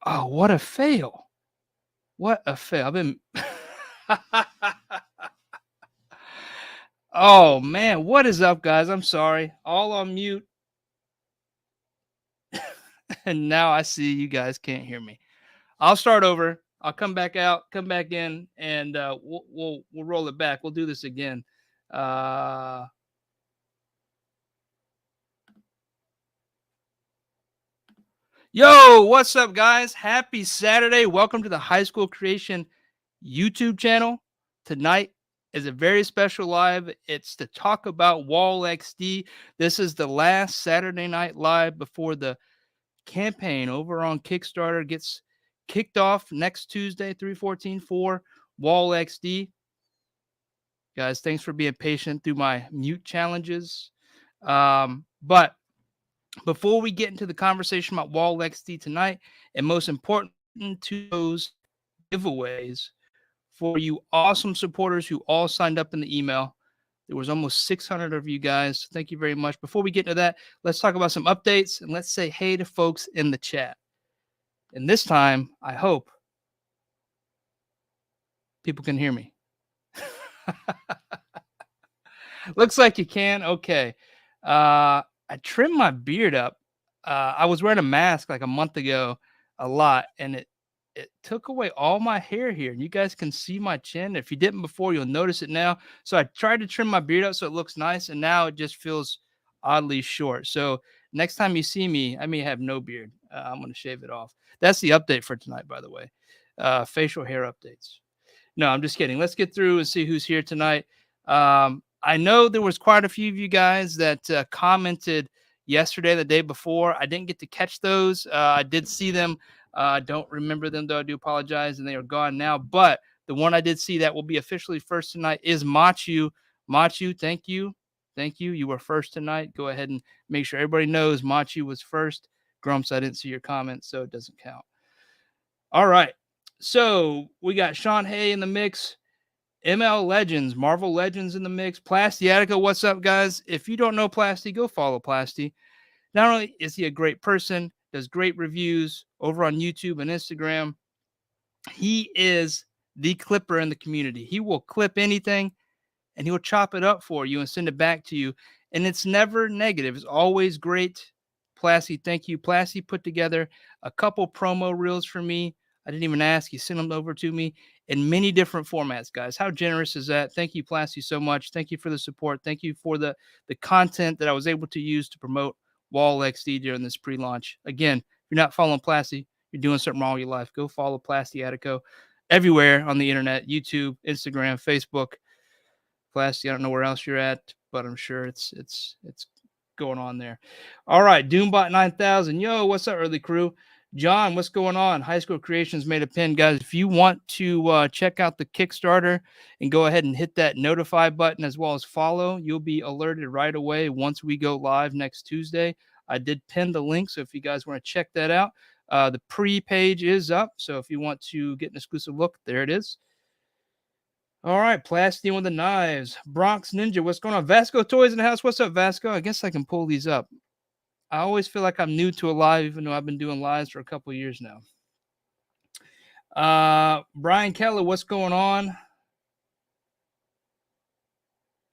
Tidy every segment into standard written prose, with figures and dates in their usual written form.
Oh, what a fail. What a fail. I've been Oh man, what is up, guys? I'm sorry. All on mute. And now I see you guys can't hear me. I'll start over. I'll come back out, come back in, and we'll roll it back. We'll do this again. Uh Yo, what's up, guys? Happy Saturday. Welcome to the High School Creation YouTube channel. Tonight is a very special live. It's to talk about WallXD. This is the last Saturday night live before the campaign over on Kickstarter gets kicked off next Tuesday, 3/14 for WallXD. Guys, thanks for being patient through my mute challenges. But before we get into the conversation about WallXD tonight, and most important to those giveaways for you awesome supporters who all signed up in the email. There was almost 600 of you guys. Thank you very much. Before we get into that, let's talk about some updates and let's say hey to folks in the chat. And this time, I hope people can hear me. Looks like you can. Okay. I trimmed my beard up. I was wearing a mask like a month ago a lot, and it took away all my hair here. And you guys can see my chin. If you didn't before, you'll notice it now. So I tried to trim my beard up so it looks nice, and now it just feels oddly short. So next time you see me, I may have no beard. I'm going to shave it off. That's the update for tonight, by the way. Facial hair updates. No, I'm just kidding. Let's get through and see who's here tonight. I know there was quite a few of you guys that commented yesterday, the day before. I didn't get to catch those. I did see them. I don't remember them, though. I do apologize, and they are gone now. But the one I did see that will be officially first tonight is Machu. Machu, thank you. Thank you. You were first tonight. Go ahead and make sure everybody knows Machu was first. Grumps, I didn't see your comment, so it doesn't count. All right. So we got Sean Hay in the mix. ML Legends, Marvel Legends in the mix. Plastiatico, what's up, guys? If you don't know Plasty, go follow Plasty. Not only is he a great person, does great reviews over on YouTube and Instagram, he is the clipper in the community. He will clip anything and he will chop it up for you and send it back to you. And it's never negative. It's always great. Plasty, thank you. Plasty put together a couple promo reels for me. I didn't even ask. He sent them over to me in many different formats, guys. How generous is that? Thank you, Plasty, so much. Thank you for the support. Thank you for the content that I was able to use to promote WallXD during this pre-launch. Again, if you're not following Plasty, you're doing something wrong with your life. Go follow Plastiatico everywhere on the internet, YouTube, Instagram, Facebook. Plasty, I don't know where else you're at, but I'm sure it's going on there. All right, Doombot 9000. Yo, what's up, early crew? John, what's going on? High School Creations made a pin, guys. If you want to check out the Kickstarter and go ahead and hit that notify button as well as follow, you'll be alerted right away once we go live next Tuesday. I did pin the link, so if you guys want to check that out, the pre-page is up. So if you want to get an exclusive look, there it is. All right, Plasty with the knives. Bronx Ninja, what's going on? Vasco Toys in the house. What's up, Vasco? I guess I can pull these up. I always feel like I'm new to a live, even though I've been doing lives for a couple of years now. Brian Keller, what's going on?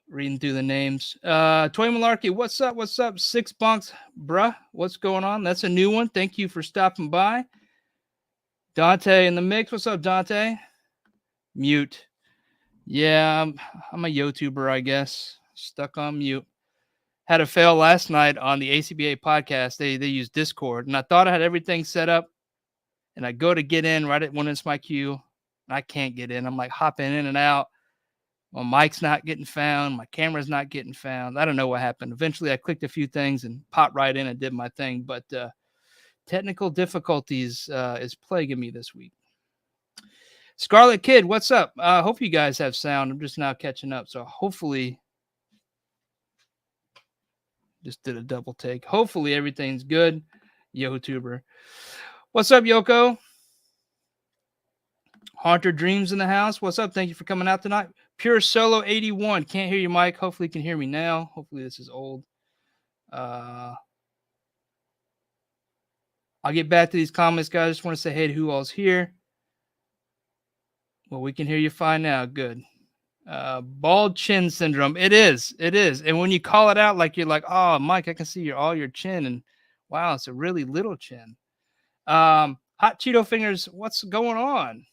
Reading through the names. Toy Malarkey, what's up? What's up? Six Bunks, bruh. What's going on? That's a new one. Thank you for stopping by. Dante in the mix. What's up, Dante? Mute. Yeah, I'm a YouTuber, I guess. Stuck on mute. Had a fail last night on the ACBA podcast. They used Discord, and I thought I had everything set up. And I go to get in right when it's my queue, and I can't get in. I'm like hopping in and out. My mic's not getting found. My camera's not getting found. I don't know what happened. Eventually, I clicked a few things and popped right in and did my thing. But technical difficulties is plaguing me this week. Scarlet Kid, what's up? Hope you guys have sound. I'm just now catching up. So hopefully, just did a double take. Hopefully everything's good. YouTuber. What's up, Yoko? Haunter Dreams in the house. What's up? Thank you for coming out tonight. Pure Solo 81. Can't hear you, Mike. Hopefully you can hear me now. Hopefully this is old. I'll get back to these comments, guys. Just want to say hey to who all's here. Well, we can hear you fine now. Good. Bald chin syndrome. It is. It is. And when you call it out, like you're like, oh, Mike, I can see all your chin, and wow, it's a really little chin. Hot Cheeto fingers. What's going on?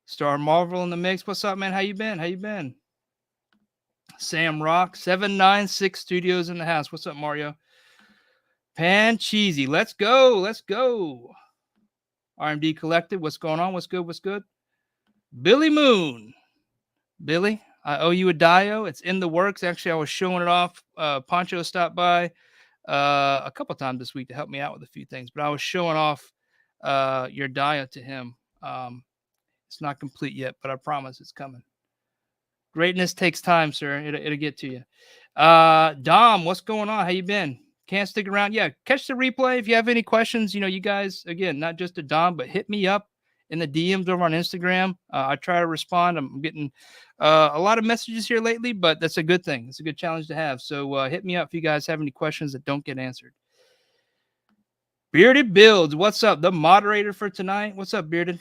Star Marvel in the mix. What's up, man? How you been? How you been? Sam Rock 796 Studios in the house. What's up, Mario? Pan Cheesy. Let's go. Let's go. RMD Collective. What's going on? What's good? What's good? Billy Moon. Billy, I owe you a Dio. It's in the works. Actually, I was showing it off. Poncho stopped by a couple times this week to help me out with a few things, but I was showing off your Dio to him. It's not complete yet, but I promise it's coming. Greatness takes time, sir. It'll get to you. Dom, what's going on? How you been? Can't stick around. Yeah, catch the replay. If you have any questions, you guys, again, not just to Dom, but hit me up in the DMs over on Instagram. I try to respond. I'm getting a lot of messages here lately, but that's a good thing. It's a good challenge to have. So hit me up if you guys have any questions that don't get answered. Bearded Builds, what's up? The moderator for tonight. What's up, Bearded?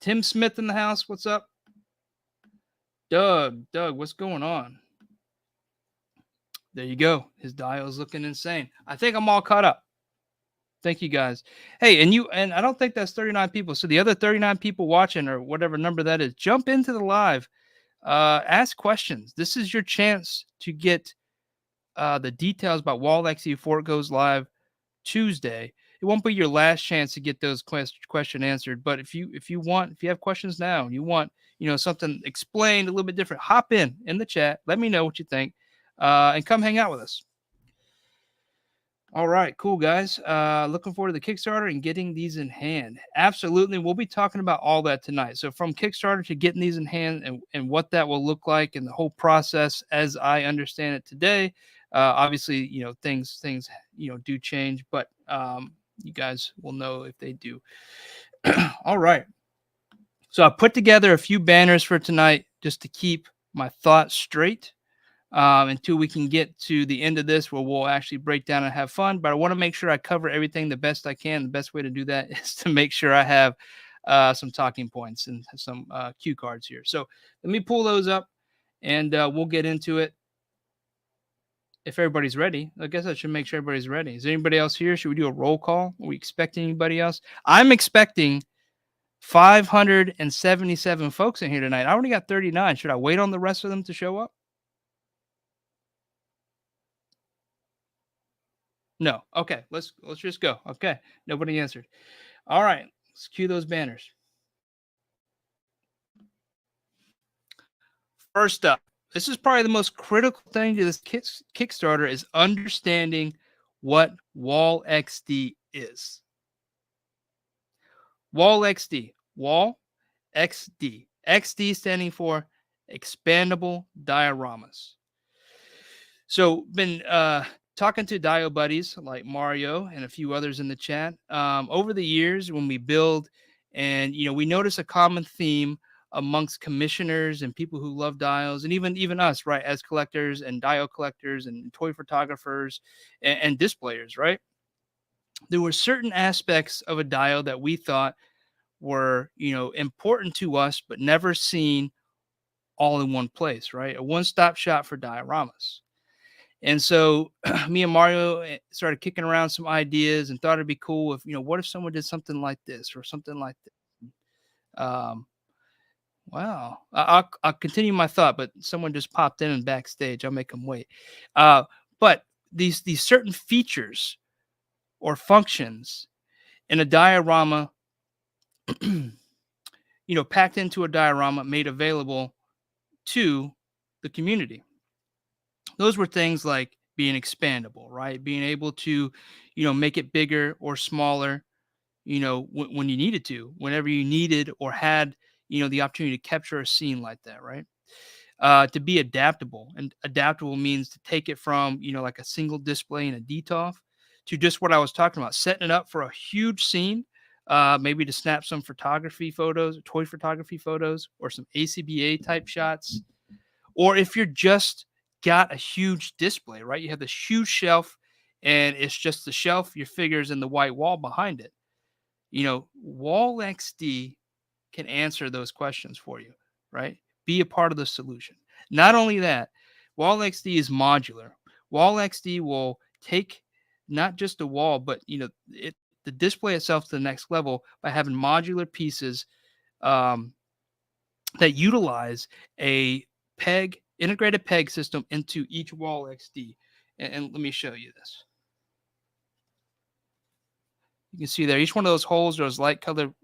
Tim Smith in the house. What's up? Doug, what's going on? There you go. His dial's looking insane. I think I'm all caught up. Thank you, guys. Hey, and I don't think that's 39 people. So the other 39 people watching, or whatever number that is, jump into the live. Ask questions. This is your chance to get the details about WallXD before it goes live Tuesday. It won't be your last chance to get those question answered. But if you have questions now, and you want something explained a little bit different, hop in the chat. Let me know what you think, and come hang out with us. All right, cool, guys. Looking forward to the Kickstarter and getting these in hand. Absolutely. We'll be talking about all that tonight. So from Kickstarter to getting these in hand and what that will look like and the whole process as I understand it today. Obviously, things do change, but you guys will know if they do. All right. So I put together a few banners for tonight just to keep my thoughts straight. Until we can get to the end of this where we'll actually break down and have fun. But I want to make sure I cover everything the best I can. The best way to do that is to make sure I have some talking points and some cue cards here. So let me pull those up and we'll get into it. If everybody's ready, I guess I should make sure everybody's ready. Is anybody else here? Should we do a roll call? Are we expecting anybody else? I'm expecting 577 folks in here tonight. I already got 39. Should I wait on the rest of them to show up? No. Okay. Let's just go. Okay. Nobody answered. All right. Let's cue those banners. First up, this is probably the most critical thing to this Kickstarter is understanding what WallXD is. WallXD. WallXD. XD standing for expandable dioramas. So been talking to Dio buddies like Mario and a few others in the chat over the years when we build, and we notice a common theme amongst commissioners and people who love dials, and even us, right, as collectors and Dio collectors and toy photographers and displayers, right? There were certain aspects of a dial that we thought were important to us, but never seen all in one place, right? A one-stop shop for dioramas. And so me and Mario started kicking around some ideas and thought it'd be cool if, what if someone did something like this or something like this? Wow. I'll continue my thought, but someone just popped in and backstage. I'll make them wait. But these certain features or functions in a diorama, packed into a diorama made available to the community. Those were things like being expandable, right? Being able to, make it bigger or smaller, when you needed to, whenever you needed or had, the opportunity to capture a scene like that, right? To be adaptable, and adaptable means to take it from, like a single display in a DTOF to just what I was talking about, setting it up for a huge scene, maybe to snap some photography photos, toy photography photos, or some ACBA type shots. Or if you're just got a huge display, right? You have this huge shelf and it's just the shelf, your figures, and the white wall behind it. WallXD can answer those questions for you, right? Be a part of the solution. Not only that, WallXD is modular. WallXD will take not just a wall, but the display itself to the next level by having modular pieces um, that utilize a integrated peg system into each WallXD. And let me show you this. You can see there, each one of those holes, those light colored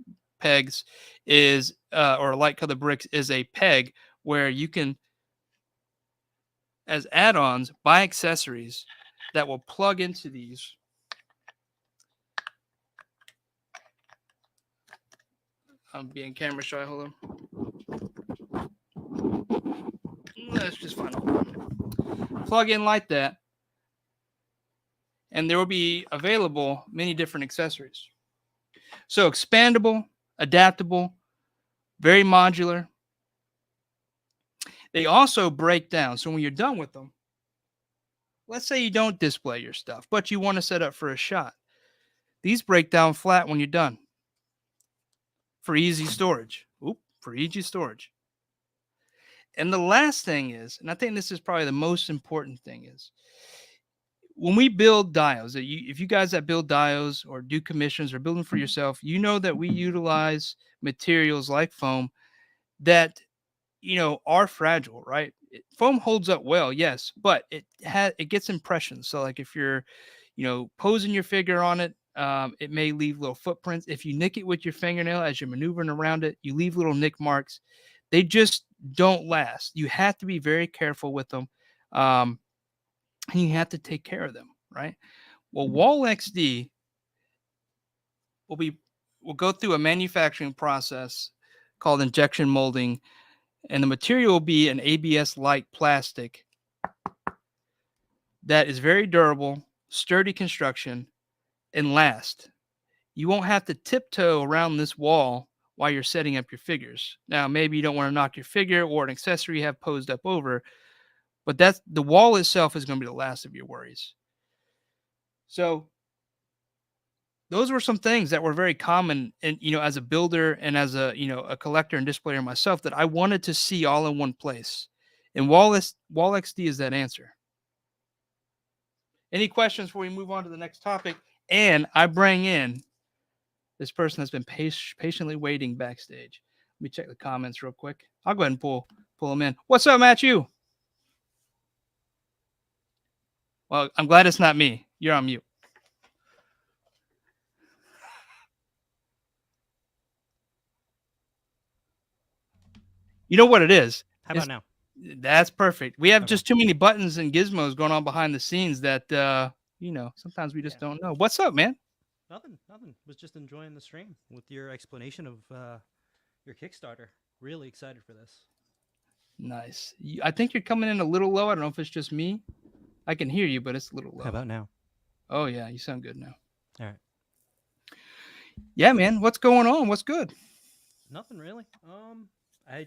pegs is, or light colored bricks is a peg where you can, as add-ons, buy accessories that will plug into these. I'm being camera shy. Hold on. Let's just find out. Plug in like that, and there will be available many different accessories. So expandable, adaptable, very modular. They also break down. So when you're done with them, let's say you don't display your stuff, but you want to set up for a shot. These break down flat when you're done for easy storage. And the last thing is, and I think this is probably the most important thing, is when we build dials, if you guys that build dials or do commissions or building for yourself, you know that we utilize materials like foam that are fragile, right? Foam holds up well, yes, but it gets impressions. So like if you're posing your figure on it, it may leave little footprints. If you nick it with your fingernail as you're maneuvering around it, you leave little nick marks. They just don't last. You have to be very careful with them, and you have to take care of them, right? Well, WallXD will go through a manufacturing process called injection molding, and the material will be an ABS-like plastic that is very durable, sturdy construction, and last. You won't have to tiptoe around this wall while you're setting up your figures. Now, maybe you don't want to knock your figure or an accessory you have posed up over, but the wall itself is going to be the last of your worries. So those were some things that were very common, and as a builder and as a collector and displayer myself, that I wanted to see all in one place. And WallXD is that answer. Any questions before we move on to the next topic? And I bring in this person that's been patiently waiting backstage. Let me check the comments real quick. I'll go ahead and pull them in. What's up, Matthew? Well, I'm glad it's not me. You're on mute. You know what it is? How about now? That's perfect. We have just too many buttons and gizmos going on behind the scenes that sometimes we just don't know. What's up, man? Nothing. Was just enjoying the stream with your explanation of your Kickstarter. Really excited for this. Nice. I think you're coming in a little low. I don't know if it's just me. I can hear you, but it's a little low. How about now? Oh yeah, you sound good now. All right. Yeah, man. What's going on? What's good? Nothing really. I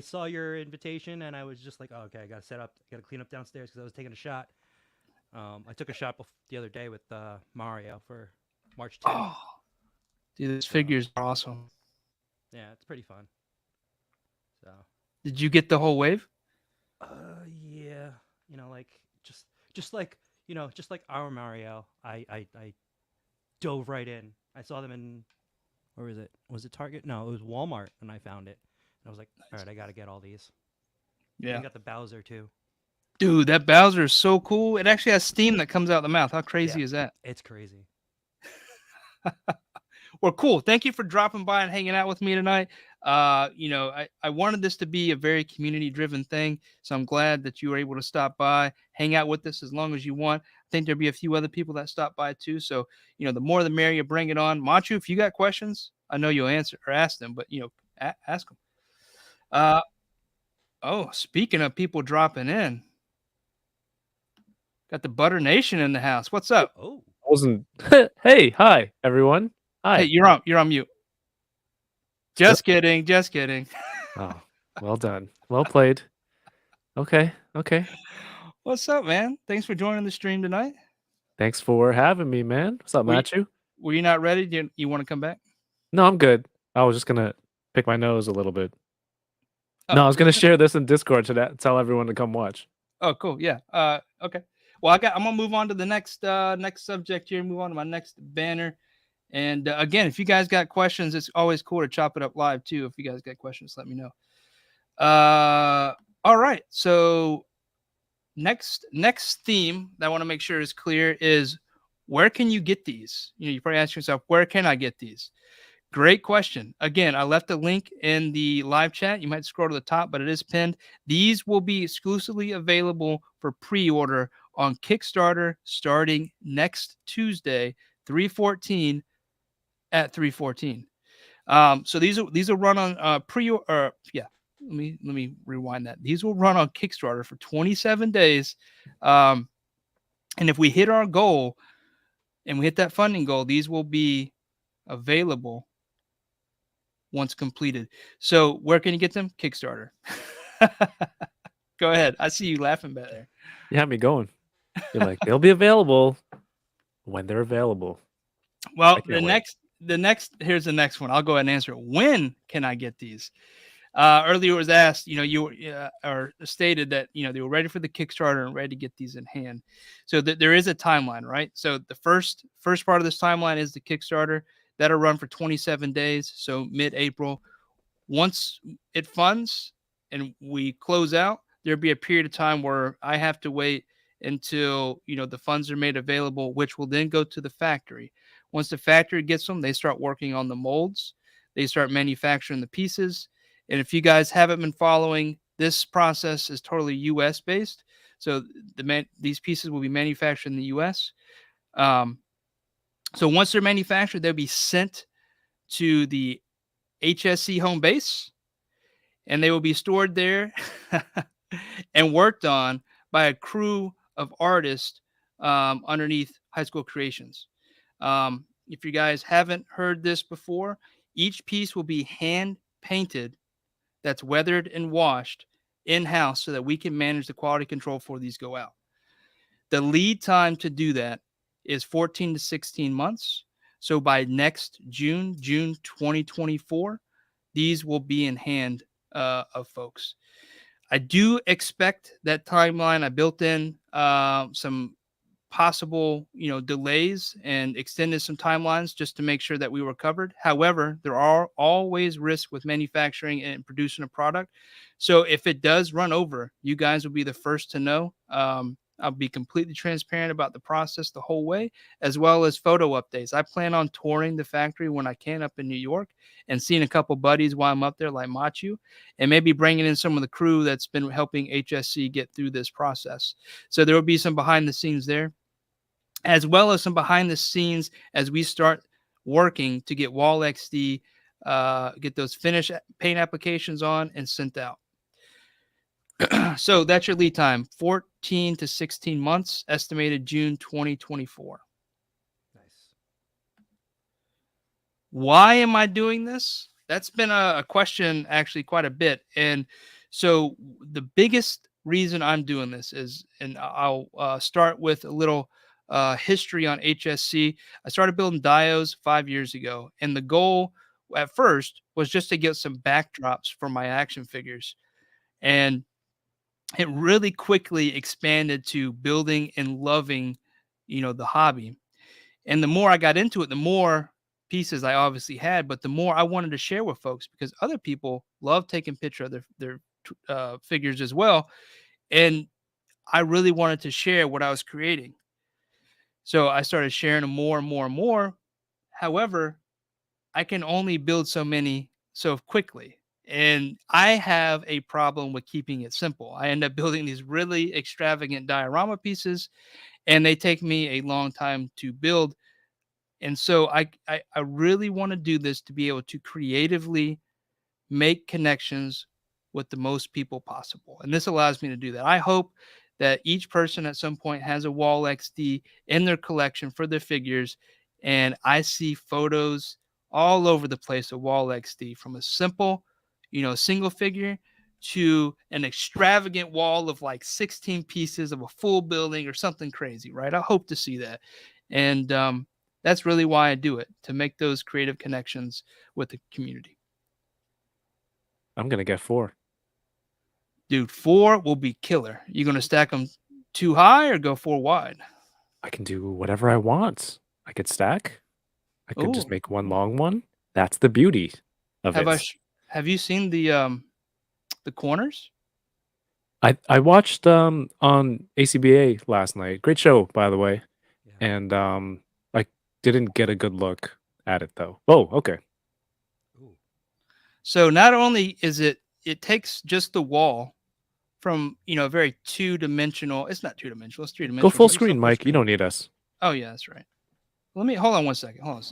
saw your invitation and I was just like, oh, okay, I gotta set up, gotta clean up downstairs because I was taking a shot. I took a shot the other day with Mario for March 10th. Oh, dude, those figures are awesome. Yeah, it's pretty fun. So. Did you get the whole wave? Yeah. Just like our Mario, I dove right in. I saw them in, where was it? Was it Target? No, it was Walmart, and I found it. And I was like, all right, I got to get all these. Yeah. I got the Bowser, too. Dude, that Bowser is so cool. It actually has steam that comes out the mouth. How crazy is that? It's crazy. Well, cool. Thank you for dropping by and hanging out with me tonight. I wanted this to be a very community-driven thing, so I'm glad that you were able to stop by, hang out with us as long as you want. I think there'll be a few other people that stop by too. So, the more the merrier. Bring it on. Machu, if you got questions, I know you'll answer or ask them, but ask them. Speaking of people dropping in, got the Butter Nation in the house. What's up? Oh, Hey, hi everyone. Hi. Hey, you're on mute. Just kidding. Oh, well done. Well played. Okay. What's up, man? Thanks for joining the stream tonight. Thanks for having me, man. What's up, Were you, Matthew? were you not ready? Do you want to come back? No, I'm good. I was just gonna pick my nose a little bit. Oh, No, I was gonna share this in Discord to tell everyone to come watch. oh, cool. Yeah. Okay. Well, I'm gonna move on to the next subject here. Move on to my next banner. And again, if you guys got questions, it's always cool to chop it up live too. If you guys got questions, let me know. All right. So next theme that I want to make sure is clear is where can you get these? You probably ask yourself, where can I get these? Great question. Again, I left a link in the live chat. You might scroll to the top, but it is pinned. These will be exclusively available for pre-order on Kickstarter starting next Tuesday, 3/14 at 3/14. So these will run on yeah. Let me rewind that. These will run on Kickstarter for 27 days. And if we hit our goal and we hit that funding goal, these will be available once completed. So where can you get them? Kickstarter. Go ahead. I see you laughing back there. You have me going. You're like, they'll be available when they're available. Well, here's the next one. I'll go ahead and answer it. When can I get these? Earlier it was asked, you or stated that, they were ready for the Kickstarter and ready to get these in hand. So there is a timeline, right? So the first part of this timeline is the Kickstarter. That'll run for 27 days. So mid-April. Once it funds and we close out, there'll be a period of time where I have to wait until, the funds are made available, which will then go to the factory. Once the factory gets them, they start working on the molds. They start manufacturing the pieces. And if you guys haven't been following, this process is totally U.S. based. So these pieces will be manufactured in the U.S. So once they're manufactured, they'll be sent to the HSC home base, and they will be stored there and worked on by a crew of artists underneath High School Creations. If you guys haven't heard this before, each piece will be hand painted, that's weathered and washed in-house so that we can manage the quality control before these go out. The lead time to do that is 14 to 16 months. So by next June 2024, these will be in hand of folks. I do expect that timeline. I built in some possible, delays and extended some timelines just to make sure that we were covered. However, there are always risks with manufacturing and producing a product. So if it does run over, you guys will be the first to know. I'll be completely transparent about the process the whole way, as well as photo updates. I plan on touring the factory when I can up in New York and seeing a couple buddies while I'm up there, like Machu, and maybe bringing in some of the crew that's been helping HSC get through this process. So there will be some behind the scenes there, as well as some behind the scenes as we start working to get WallXD, get those finished paint applications on and sent out. So that's your lead time, 14 to 16 months, estimated June 2024. Nice. Why am I doing this? That's been a question actually quite a bit. And so the biggest reason I'm doing this is, and I'll start with a little history on HSC. I started building dios 5 years ago, and the goal at first was just to get some backdrops for my action figures. And it really quickly expanded to building and loving, the hobby. And the more I got into it, the more pieces I obviously had, but the more I wanted to share with folks because other people love taking pictures of their figures as well. And I really wanted to share what I was creating. So I started sharing them more and more and more. However, I can only build so many so quickly. And I have a problem with keeping it simple. I end up building these really extravagant diorama pieces, and they take me a long time to build. And so I really want to do this to be able to creatively make connections with the most people possible. And this allows me to do that. I hope that each person at some point has a WallXD in their collection for their figures. And I see photos all over the place of WallXD, from a simple, single figure to an extravagant wall of like 16 pieces of a full building or something crazy, right? I hope to see that. And that's really why I do it, to make those creative connections with the community. I'm gonna get 4. Dude, 4 will be killer. You going to stack them too high or go 4 wide? I can do whatever I want. I could stack. I could just Ooh. make one long one. That's the beauty of it. Have you seen the corners? I watched on ACBA last night. Great show, by the way. Yeah. And I didn't get a good look at it though. Oh, okay. Ooh. So not only is it takes just the wall from, very two-dimensional. It's not two-dimensional, it's three-dimensional. Go full Make yourself screen, Mike. You don't need us. Oh yeah, that's right. Hold on one second. Hold on.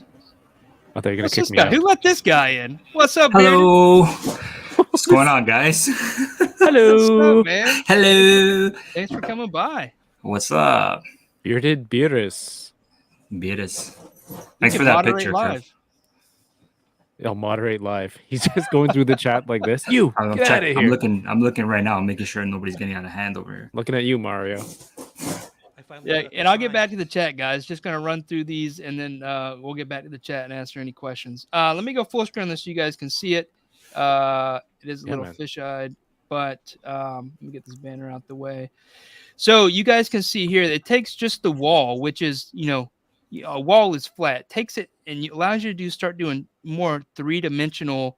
I thought you were gonna What's kick this me guy? out. Who let this guy in? What's up, Bearded? Hello. What's going on, guys? Hello, What's up, man? Hello. Thanks for coming by. What's up? bearded Beerus. Beatus. You Thanks can for that moderate picture, live. Kev. I'll moderate live. He's just going through the chat like this. You I'm, get out of here. I'm looking right now. I'm making sure nobody's getting out of hand over here. Looking at you, Mario. Yeah, and I'll get back to the chat, guys. Just gonna run through these, and then we'll get back to the chat and answer any questions. Let me go full screen so you guys can see it. It is a little fish-eyed, but let me get this banner out the way. So you guys can see here, it takes just the wall, which is, a wall is flat. It takes it and allows you to start doing more three-dimensional.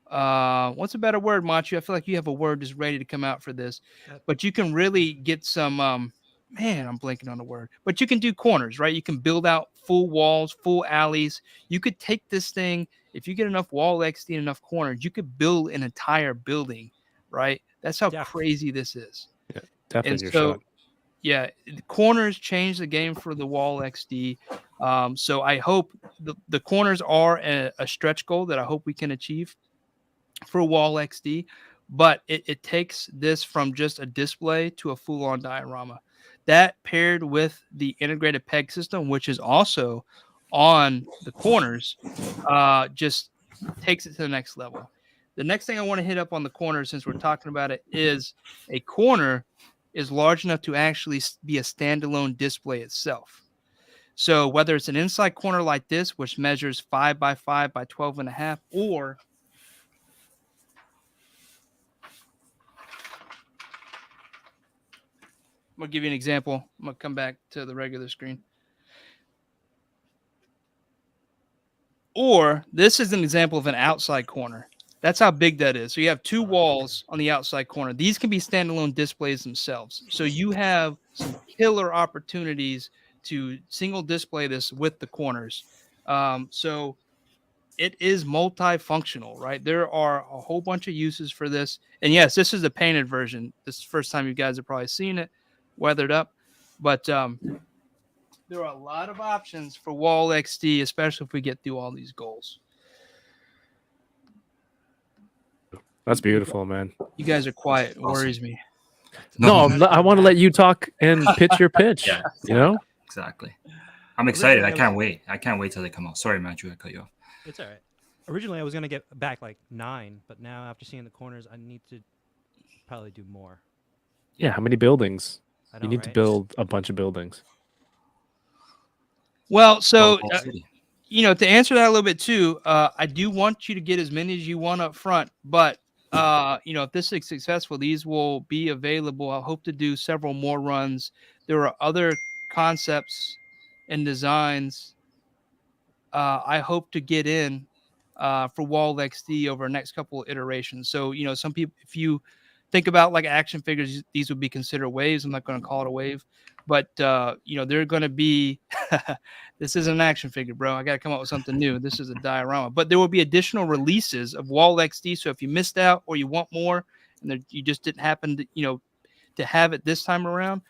What's a better word, Machu? I feel like you have a word just ready to come out for this, but you can really get some. Man, I'm blanking on the word, but you can do corners, right? You can build out full walls, full alleys. You could take this thing, if you get enough WallXD and enough corners, you could build an entire building, right? That's how crazy this is. Yeah, definitely and your so, shot. yeah, the corners change the game for the WallXD. So I hope the corners are a stretch goal that I hope we can achieve for WallXD, but it takes this from just a display to a full-on diorama. That paired with the integrated peg system, which is also on the corners, just takes it to the next level. The next thing I want to hit up on the corner, since we're talking about it, is a corner is large enough to actually be a standalone display itself. So whether it's an inside corner like this, which measures 5 by 5 by 12.5, or I'm going to give you an example. I'm going to come back to the regular screen. Or this is an example of an outside corner. That's how big that is. So you have 2 walls on the outside corner. These can be standalone displays themselves. So you have some killer opportunities to single display this with the corners. So it is multifunctional, right? There are a whole bunch of uses for this. And yes, this is a painted version. This is the first time you guys have probably seen it weathered up. But there are a lot of options for WallXD, especially if we get through all these goals. That's beautiful, man. You guys are quiet. It worries me. No, I want to let you talk and pitch your pitch. Yeah, you know? Exactly. I'm excited. I can't wait. I can't wait till they come out. Sorry, Matthew, I cut you off. It's all right. Originally, I was going to get back like 9, but now after seeing the corners, I need to probably do more. Yeah, how many buildings? I know, You need to right? build a bunch of buildings. Well, so, City. To answer that a little bit too, I do want you to get as many as you want up front, but if this is successful, these will be available. I hope to do several more runs. There are other concepts and designs I hope to get in for WallXD over the next couple of iterations. So, some people, if you think about like action figures, these would be considered waves. I'm not going to call it a wave, but they're going to be, this isn't an action figure, bro. I got to come up with something new. This is a diorama, but there will be additional releases of WallXD. So if you missed out or you want more and you just didn't happen to, to have it this time around,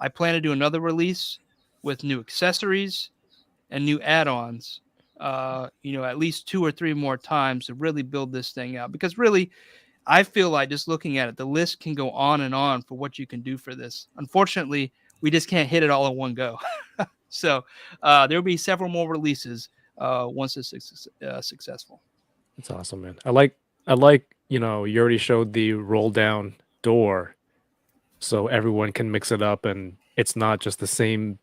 I plan to do another release with new accessories and new add-ons, at least 2 or 3 more times to really build this thing out. Because really, I feel like just looking at it, the list can go on and on for what you can do for this. Unfortunately, we just can't hit it all in one go. So there'll be several more releases once it's successful. That's awesome, man. I like I like, you already showed the roll down door, so everyone can mix it up, and it's not just the same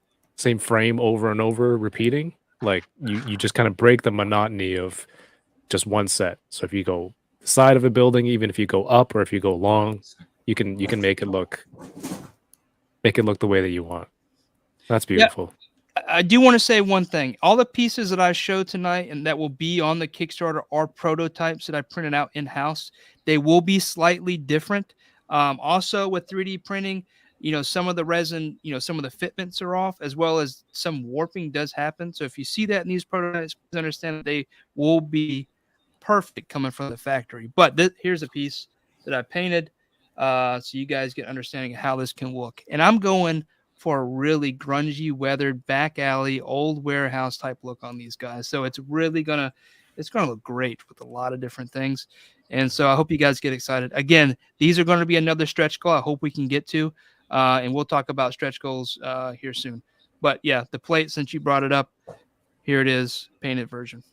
frame over and over repeating. Like you just kind of break the monotony of just one set. So if you go the side of a building, even if you go up or if you go long, you can make it look the way that you want. That's Yeah. beautiful. I do want to say one thing. All the pieces that I showed tonight and that will be on the Kickstarter are prototypes that I printed out in-house. They will be slightly different. Also with 3D printing, some of the resin, some of the fitments are off, as well as some warping does happen. So if you see that in these prototypes, please understand that they will be perfect coming from the factory. But here's a piece that I painted, so you guys get understanding of how this can look. And I'm going for a really grungy, weathered, back alley, old warehouse type look on these guys. So it's really gonna look great with a lot of different things. And so I hope you guys get excited. Again, these are going to be another stretch goal. I hope we can get to, and we'll talk about stretch goals here soon. But yeah, the plate, since you brought it up, here it is, painted version.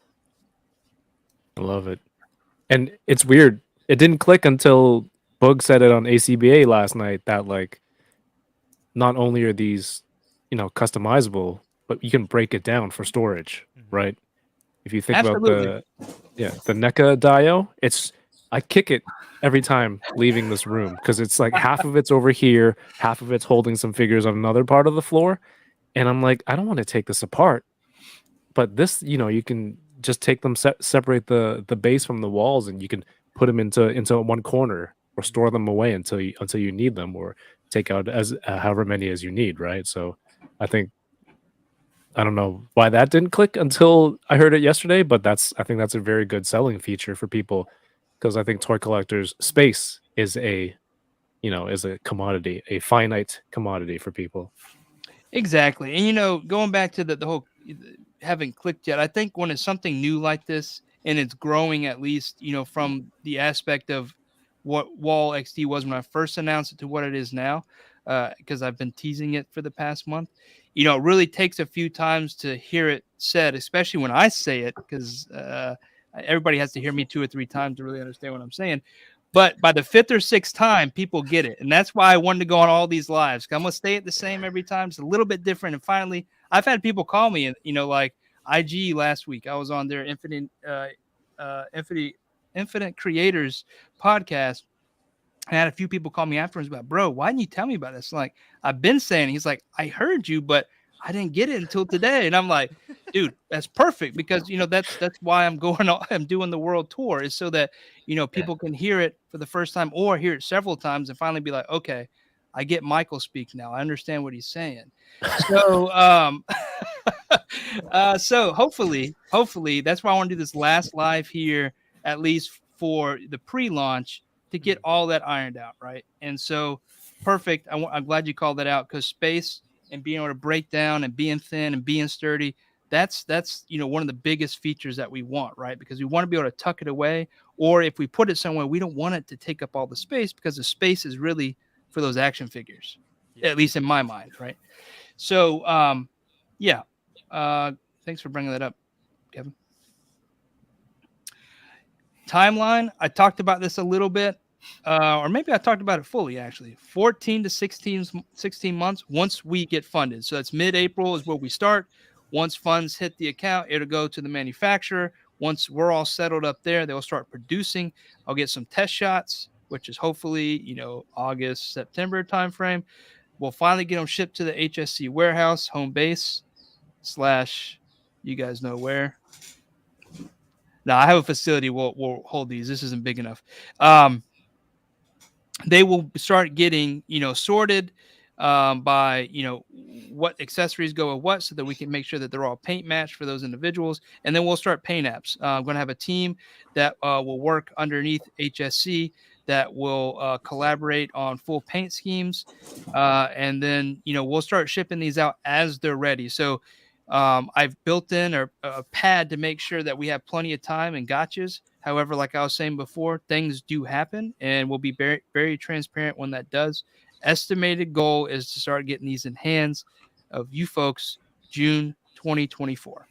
I love it. And it's weird. It didn't click until Bug said it on ACBA last night that like not only are these, customizable, but you can break it down for storage, right? If you think Absolutely. about the NECA Dio, I kick it every time leaving this room because it's like half of it's over here, half of it's holding some figures on another part of the floor, and I'm like, I don't want to take this apart, but this, you can just take them, separate the base from the walls, and you can put them into one corner or store them away until you need them, or take out as however many as you need, right? So I don't know why that didn't click until I heard it yesterday, but I think that's a very good selling feature for people, because I think toy collectors space is a commodity, a finite commodity for people. Exactly. And going back to the whole haven't clicked yet, I think when it's something new like this and it's growing, at least, from the aspect of what WallXD was when I first announced it to what it is now, because I've been teasing it for the past month, it really takes a few times to hear it said, especially when I say it, because everybody has to hear me 2 or 3 times to really understand what I'm saying. But by the 5th or 6th time, people get it. And that's why I wanted to go on all these lives. I'm going to stay at the same every time. It's a little bit different. And finally, I've had people call me, and like IG last week, I was on their Infinite Creators podcast. I had a few people call me afterwards about, bro, why didn't you tell me about this? Like, I've been saying, he's like, I heard you, but I didn't get it until today. And I'm like, dude, that's perfect, because that's why I'm doing the world tour, is so that people can hear it for the first time or hear it several times and finally be like, okay, I get Michael speak now. I understand what he's saying. So so hopefully that's why I want to do this last live here, at least for the pre-launch, to get all that ironed out, right? And so perfect. I'm glad you called that out, because space and being able to break down and being thin and being sturdy, that's one of the biggest features that we want, right? Because we want to be able to tuck it away, or if we put it somewhere, we don't want it to take up all the space, because the space is really for those action figures, at least in my mind, right? So yeah, thanks for bringing that up, Kevin. Timeline, I talked about this a little bit, or maybe I talked about it fully, actually. 14 to 16 months once we get funded. So that's mid-April is where we start. Once funds hit the account, it'll go to the manufacturer. Once we're all settled up there, they'll start producing. I'll get some test shots, which is hopefully, August, September timeframe. We'll finally get them shipped to the HSC warehouse, home base / you guys know where. Now, I have a facility will hold these. This isn't big enough. They will start getting, sorted by, what accessories go with what, so that we can make sure that they're all paint matched for those individuals. And then we'll start paint apps. I'm going to have a team that will work underneath HSC that will collaborate on full paint schemes. And then, we'll start shipping these out as they're ready. So I've built in a pad to make sure that we have plenty of time and gotchas. However, like I was saying before, things do happen, and we'll be very, very transparent when that does. Estimated goal is to start getting these in hands of you folks June 2024.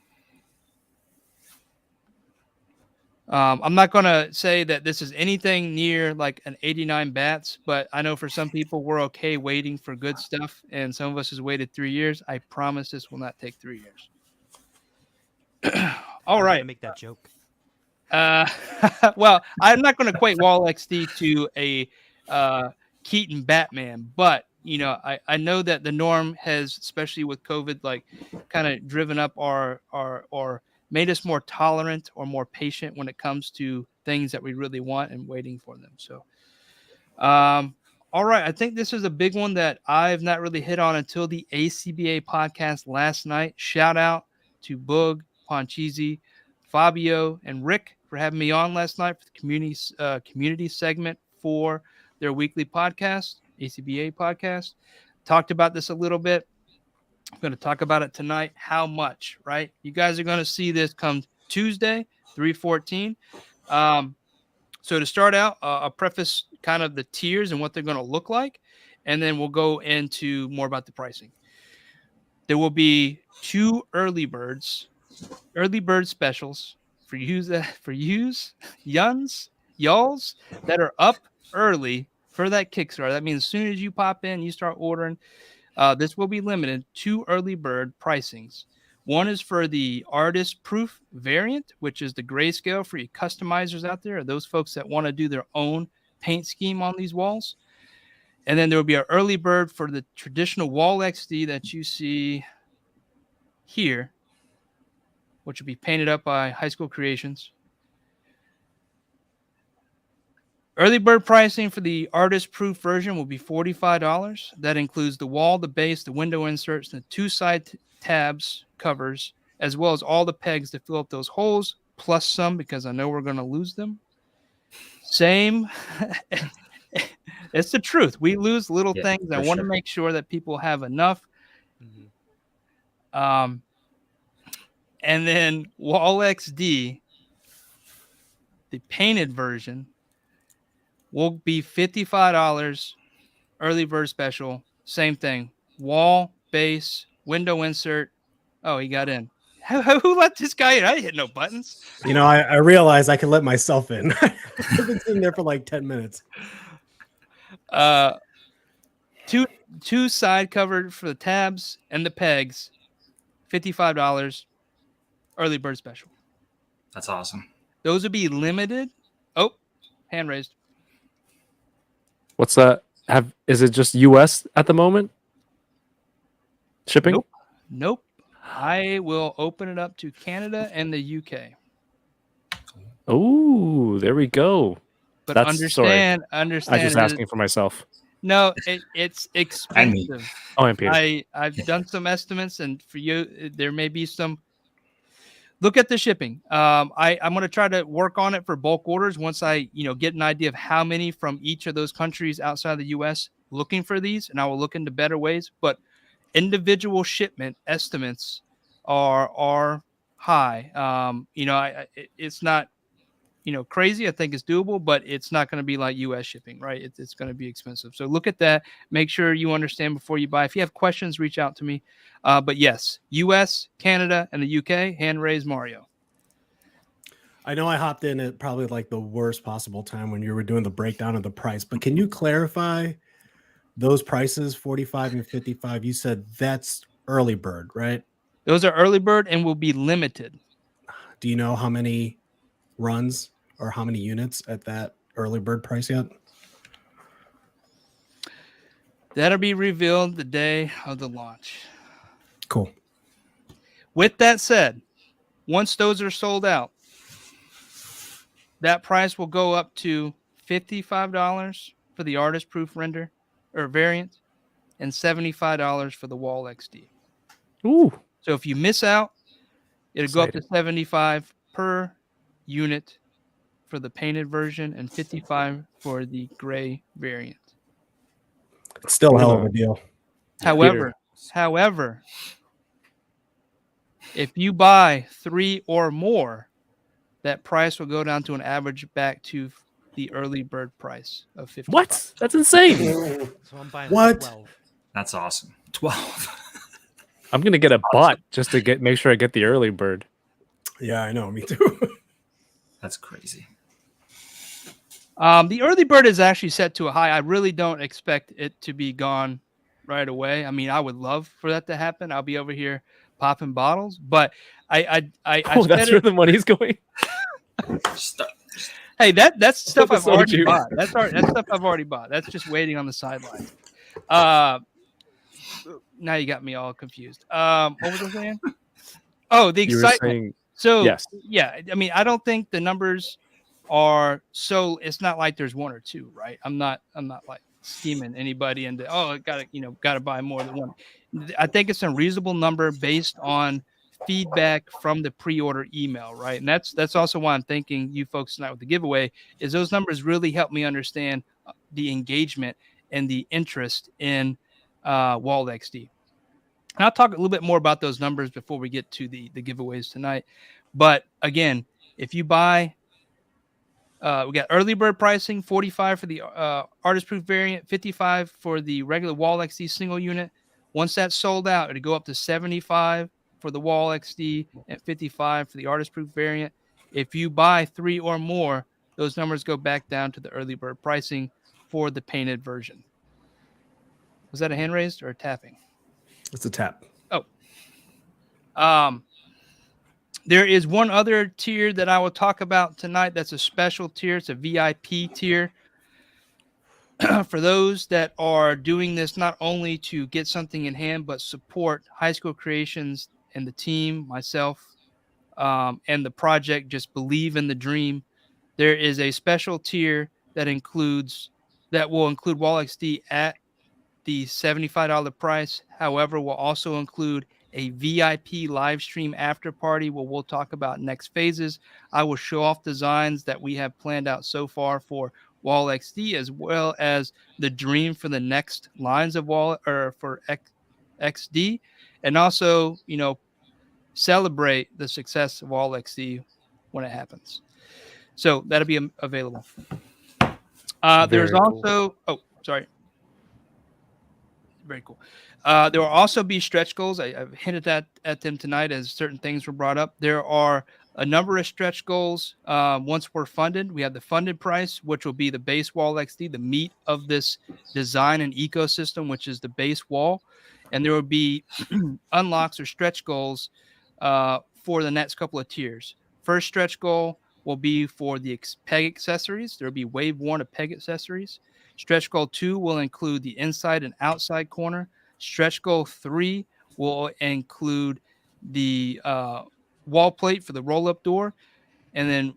I'm not going to say that this is anything near like an 89 bats, but I know for some people we're okay waiting for good stuff, and some of us has waited 3 years. I promise this will not take 3 years. All I'm right. gonna make that joke. Well, I'm not going to equate WallXD to a Keaton Batman, but I know that the norm has, especially with COVID, like kind of driven up our or made us more tolerant or more patient when it comes to things that we really want and waiting for them. So, all right, I think this is a big one that I've not really hit on until the ACBA podcast last night. Shout out to Boog, Ponchisi, Fabio, and Rick for having me on last night for the community segment for their weekly podcast, ACBA podcast. Talked about this a little bit. I'm going to talk about it tonight. How much, right? You guys are going to see this come Tuesday, 3/14. So to start out, I'll preface kind of the tiers and what they're going to look like, and then we'll go into more about the pricing. There will be 2 early bird specials for y'alls that are up early for that Kickstarter. That means as soon as you pop in, you start ordering. This will be limited to early bird pricings. One is for the artist proof variant, which is the grayscale for you customizers out there, or those folks that want to do their own paint scheme on these walls. And then there will be an early bird for the traditional WallXD that you see here, which will be painted up by High School Creations. Early bird pricing for the artist proof version will be $45. That includes the wall, the base, the window inserts, the 2 side tabs covers, as well as all the pegs to fill up those holes, plus some because I know we're going to lose them. Same. It's the truth. We lose little things. I want to make sure that people have enough. Mm-hmm. And then WallXD, the painted version, will be $55 early bird special. Same thing. Wall, base, window insert. Oh, he got in. Who let this guy in? I hit no buttons. I realized I could let myself in. I've been sitting there for like 10 minutes. Two side covered for the tabs and the pegs. $55 early bird special. That's awesome. Those would be limited. Oh, hand raised. What's that? Is it just US at the moment? Shipping? Nope. I will open it up to Canada and the UK. Oh, there we go. But understand. I'm just asking for myself. No, it's expensive. I've done some estimates, and for you, there may be some. Look at the shipping. I'm going to try to work on it for bulk orders once I get an idea of how many from each of those countries outside the U.S. looking for these, and I will look into better ways. But individual shipment estimates are high. It's not crazy. I think it's doable, but it's not going to be like U.S. shipping, right? It's going to be expensive. So look at that. Make sure you understand before you buy. If you have questions, reach out to me. But yes, U.S., Canada, and the U.K. Hand raise Mario. I know I hopped in at probably like the worst possible time when you were doing the breakdown of the price, but can you clarify those prices, 45 and 55? You said that's early bird, right? Those are early bird and will be limited. Do you know how many runs or how many units at that early bird price yet? That'll be revealed the day of the launch. Cool. With that said, once those are sold out, that price will go up to $55 for the artist proof render or variant and $75 for the WallXD. Ooh. So if you miss out, it'll go up to $75 per unit for the painted version and $55 for the gray variant. It's still a hell of a deal. However, if you buy 3 or more, that price will go down to an average back to the early bird price of $50. What? That's insane. So I'm buying What? 12. That's awesome. 12. I'm gonna get a bot just to make sure I get the early bird. Yeah, I know. Me too. That's crazy. The early bird is actually set to a high. I really don't expect it to be gone right away. I mean, I would love for that to happen. I'll be over here popping bottles, but I Oh, that's said where it. the money's going. Stop. Hey, that's stuff the I've already soju. bought. That's stuff I've already bought. That's just waiting on the sidelines. Now you got me all confused. What was I saying? Oh, the You were excitement. saying So yes. yeah, I mean, I don't think the numbers are so. It's not like there's one or two, right? I'm not like scheming anybody into gotta buy more than one. I think it's a reasonable number based on feedback from the pre-order email, right? And that's also why I'm thinking you folks tonight with the giveaway is those numbers really help me understand the engagement and the interest in WallXD. And I'll talk a little bit more about those numbers before we get to the giveaways tonight. But again, if you buy, we got early bird pricing, 45 for the artist proof variant, 55 for the regular WallXD single unit. Once that's sold out, it'll go up to 75 for the WallXD and 55 for the artist proof variant. If you buy 3 or more, those numbers go back down to the early bird pricing for the painted version. Was that a hand raised or a tapping? It's a tap. Oh. There is one other tier that I will talk about tonight. That's a special tier. It's a VIP tier. For those that are doing this not only to get something in hand, but support High School Creations and the team, myself, and the project, just believe in the dream. There is a special tier that will include WallXD at the $75 price. However, will also include a VIP live stream after party where we'll talk about next phases. I will show off designs that we have planned out so far for WallXD, as well as the dream for the next lines of XD, and also, celebrate the success of WallXD when it happens. So that'll be available. There's also, sorry. Very cool. There will also be stretch goals. I've hinted at them tonight as certain things were brought up. There are a number of stretch goals. Once we're funded, we have the funded price, which will be the base WallXD, the meat of this design and ecosystem, which is the base wall. And there will be unlocks or stretch goals for the next couple of tiers. First stretch goal will be for the peg accessories. There will be wave 1 of peg accessories. Stretch goal 2 will include the inside and outside corner. Stretch goal 3 will include the wall plate for the roll-up door. And then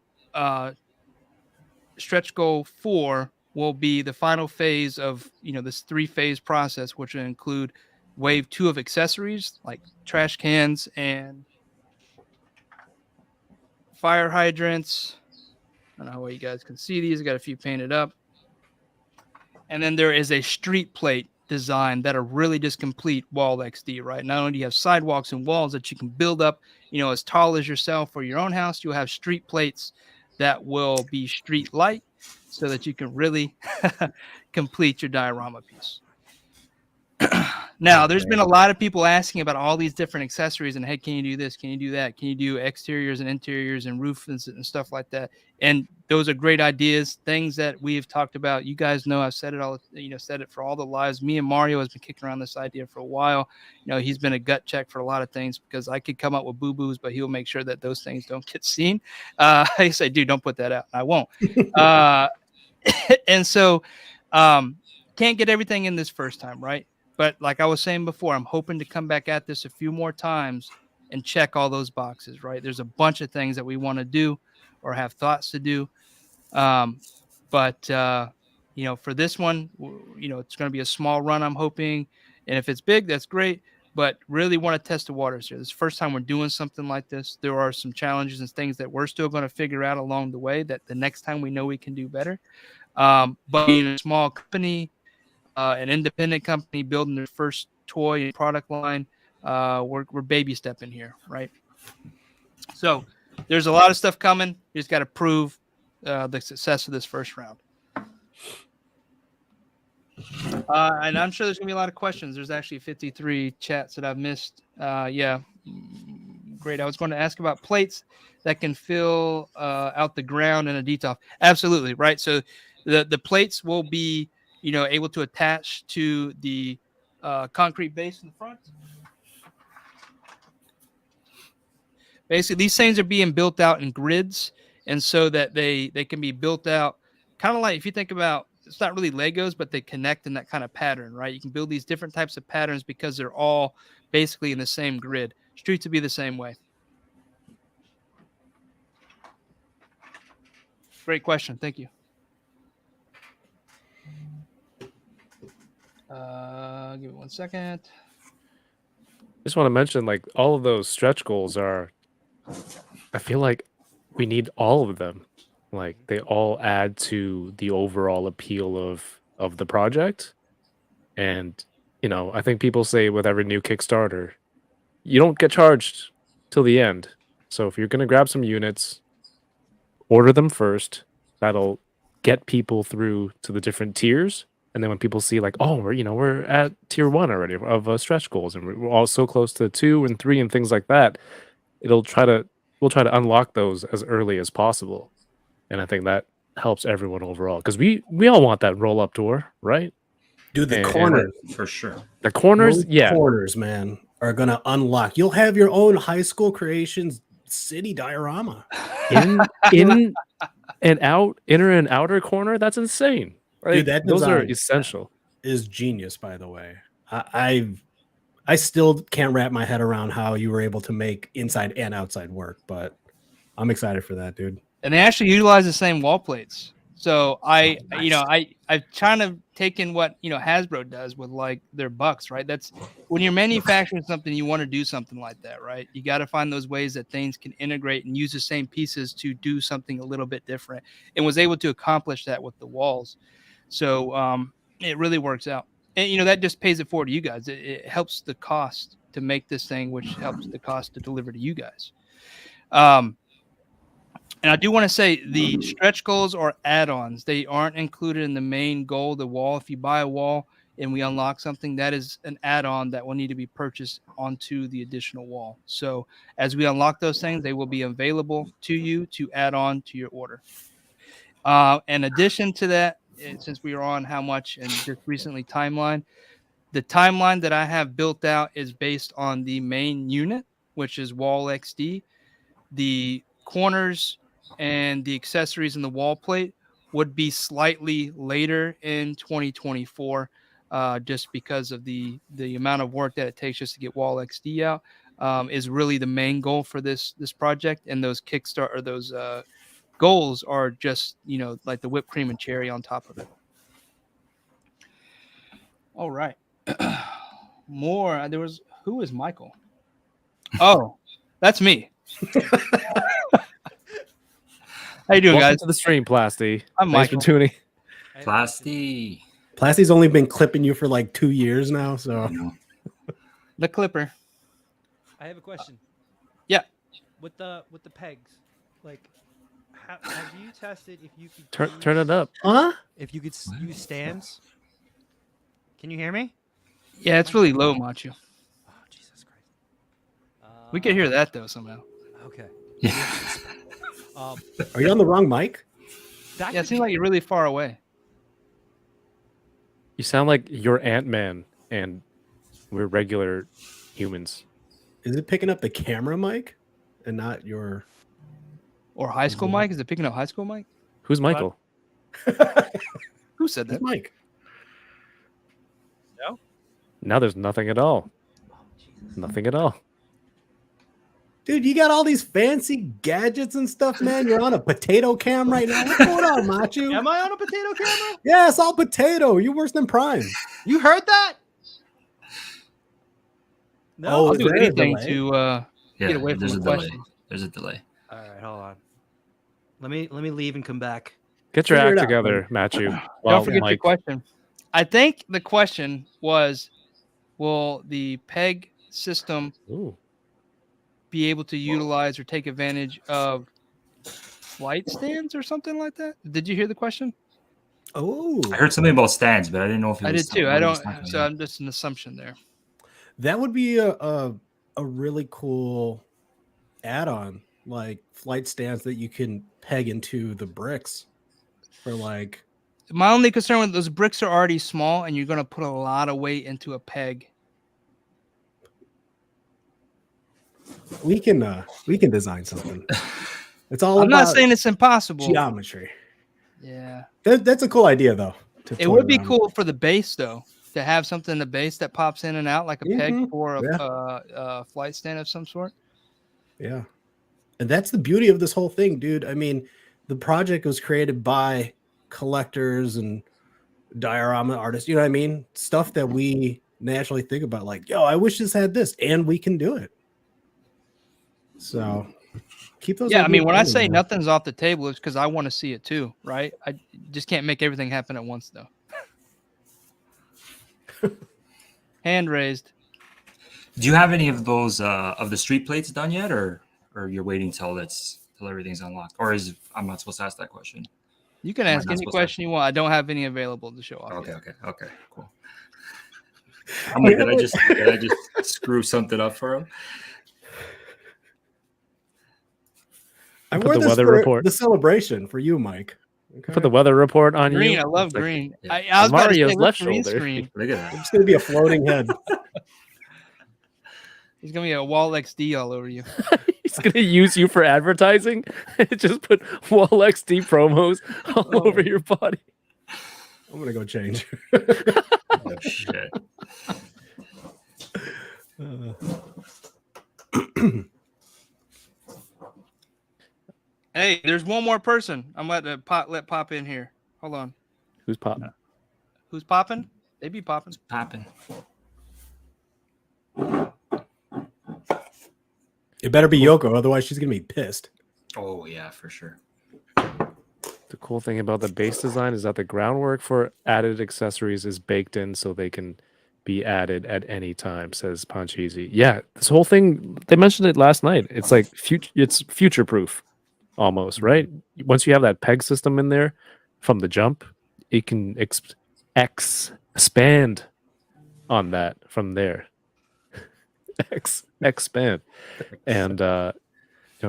stretch goal 4 will be the final phase of this 3-phase process, which will include wave 2 of accessories like trash cans and fire hydrants. I don't know how you guys can see these. I got a few painted up. And then there is a street plate design that are really just complete WallXD, right? Not only do you have sidewalks and walls that you can build up, as tall as yourself for your own house, you'll have street plates that will be street light so that you can really complete your diorama piece. Now, there's been a lot of people asking about all these different accessories and, hey, can you do this? Can you do that? Can you do exteriors and interiors and roofs and stuff like that? And those are great ideas, things that we've talked about. You guys know I've said it said it for all the lives. Me and Mario has been kicking around this idea for a while. He's been a gut check for a lot of things because I could come up with boo-boos, but he'll make sure that those things don't get seen. I say, dude, don't put that out. I won't. And so can't get everything in this first time, right? But like I was saying before, I'm hoping to come back at this a few more times and check all those boxes, right? There's a bunch of things that we want to do or have thoughts to do. But for this one, it's going to be a small run, I'm hoping. And if it's big, that's great. But really want to test the waters here. This is the first time we're doing something like this. There are some challenges and things that we're still going to figure out along the way that the next time we know we can do better. But being a small company, an independent company building their first toy and product line, we're baby stepping here, right? So there's a lot of stuff coming. You just got to prove the success of this first round. And I'm sure there's gonna be a lot of questions. There's actually 53 chats that I've missed. Yeah, great. I was going to ask about plates. that can fill out the ground in a detail. Absolutely, right? So the plates will be, able to attach to the concrete base in the front. Basically, these things are being built out in grids, and so that they can be built out kind of like, if you think about, it's not really Legos, but they connect in that kind of pattern, right? You can build these different types of patterns because they're all basically in the same grid. Streets would be the same way. Great question. Thank you. Give me 1 second. Just want to mention, like, all of those stretch goals are, I feel like we need all of them. Like, they all add to the overall appeal of the project. And, I think people say with every new Kickstarter, you don't get charged till the end. So if you're going to grab some units, order them first. That'll get people through to the different tiers. And then when people see, like, oh, we're at tier 1 already of stretch goals, and we're all so close to 2 and 3 and things like that, we'll try to unlock those as early as possible. And I think that helps everyone overall, because we all want that roll up door, right? Dude, the And corners, For sure. the corners, those corners, man, are gonna unlock. You'll have your own high school creations city diorama. in and out, inner and outer corner. That's insane. Right? Dude, that those are design essential. is genius, by the way. I still can't wrap my head around how you were able to make inside and outside work, but I'm excited for that, dude. And they actually utilize the same wall plates. So I've kind of taken what Hasbro does with like their bucks, right? That's when you're manufacturing something, you want to do something like that, right? You got to find those ways that things can integrate and use the same pieces to do something a little bit different, and was able to accomplish that with the walls. So it really works out, and that just pays it forward to you guys. It helps the cost to make this thing, which helps the cost to deliver to you guys. And I do want to say the stretch goals are add-ons. They aren't included in the main goal, the wall. If you buy a wall and we unlock something, that is an add-on that will need to be purchased onto the additional wall. So as we unlock those things, they will be available to you to add on to your order. In addition to that, since we are on how much and just recently timeline, the timeline that I have built out is based on the main unit, which is WallXD. The corners and the accessories in the wall plate would be slightly later in 2024, just because of the amount of work that it takes just to get WallXD out, is really the main goal for this project. And those Kickstarter, or those goals are just like the whipped cream and cherry on top of it. All right. More. Who is Michael? Oh, that's me. How you doing, Welcome guys? to the stream, Plasty. I'm Thanks Michael. for tuning. Plasty. Plasty's only been clipping you for like 2 years now, so The Clipper. I have a question. Yeah. With the pegs, like, have you tested if you could Turn it up. huh? if you could use stands? Can you hear me? Yeah, it's really low, Machu. Oh, Jesus Christ. We could hear that though somehow. Okay. Yeah. Are you on the wrong mic? That Yeah, it could seems be- like you're really far away. You sound like you're Ant-Man, and we're regular humans. Is it picking up the camera mic and not your? Or high school mic? Is it picking up high school mic? Who's Michael? Who said This that? mic. Now there's nothing at all. Oh, Jesus. Nothing at all. Dude, you got all these fancy gadgets and stuff, man. You're on a potato cam right now. What's going on, Machu? Am I on a potato camera? Yeah, it's all potato. You're worse than Prime. You heard that? No. Oh, I'll is do there a anything delay? to Yeah, get away from there's the a delay. question. There's a delay. All right, hold on. Let me leave and come back. Get your Figure act it out, together, Matthew. Don't forget your Mike, question. I think the question was, will the PEG system Ooh. be able to utilize or take advantage of light stands or something like that? Did you hear the question? Oh, I heard something about stands, but I didn't know if it I was did too. what I he was don't. talking So about. I'm just an assumption there. that would be a really cool add-on like flight stands that you can peg into the bricks for like. My only concern with those bricks are already small, and you're gonna put a lot of weight into a peg. We can design something. It's all I'm about not saying it's impossible. geometry. Yeah, That's a cool idea though. it would be cool for the base though, to have something in the base that pops in and out like a peg for a flight stand of some sort. Yeah. And that's the beauty of this whole thing, dude. I mean, the project was created by collectors and diorama artists, you know what I mean? Stuff that we naturally think about, like, yo, I wish this had this, and we can do it. So keep those. Yeah, I mean, when I ideas say coming, man. nothing's off the table, it's because I want to see it too, right? I just can't make everything happen at once, though. Hand raised. Do you have any of those of the street plates done yet, or you're waiting till everything's unlocked, or I'm not supposed to ask that question? You can ask any question you want. I don't have any available to show off. Okay, cool. I'm like, did I just screw something up for him? I Put wore the this weather for report. the celebration for you, Mike. Okay. Put the weather report on Green, you. I love It's like, green. yeah. I was about to say, Mario's left green shoulder. screen. Look at that. It's gonna be a floating head. There's gonna be a WallXD all over you. He's gonna use you for advertising. Just put WallXD promos all over your body. I'm gonna go change. Oh shit. Hey, there's one more person. I'm let pop in here. Hold on. Who's popping? Who's popping? They be popping. Popping. It better be Yoko, otherwise she's gonna be pissed. Oh yeah, for sure. The cool thing about the base design is that the groundwork for added accessories is baked in so they can be added at any time, says Panchisi. Yeah, this whole thing, they mentioned it last night. It's like it's future proof almost, right? Once you have that peg system in there from the jump, it can expand on that from there. Expand. And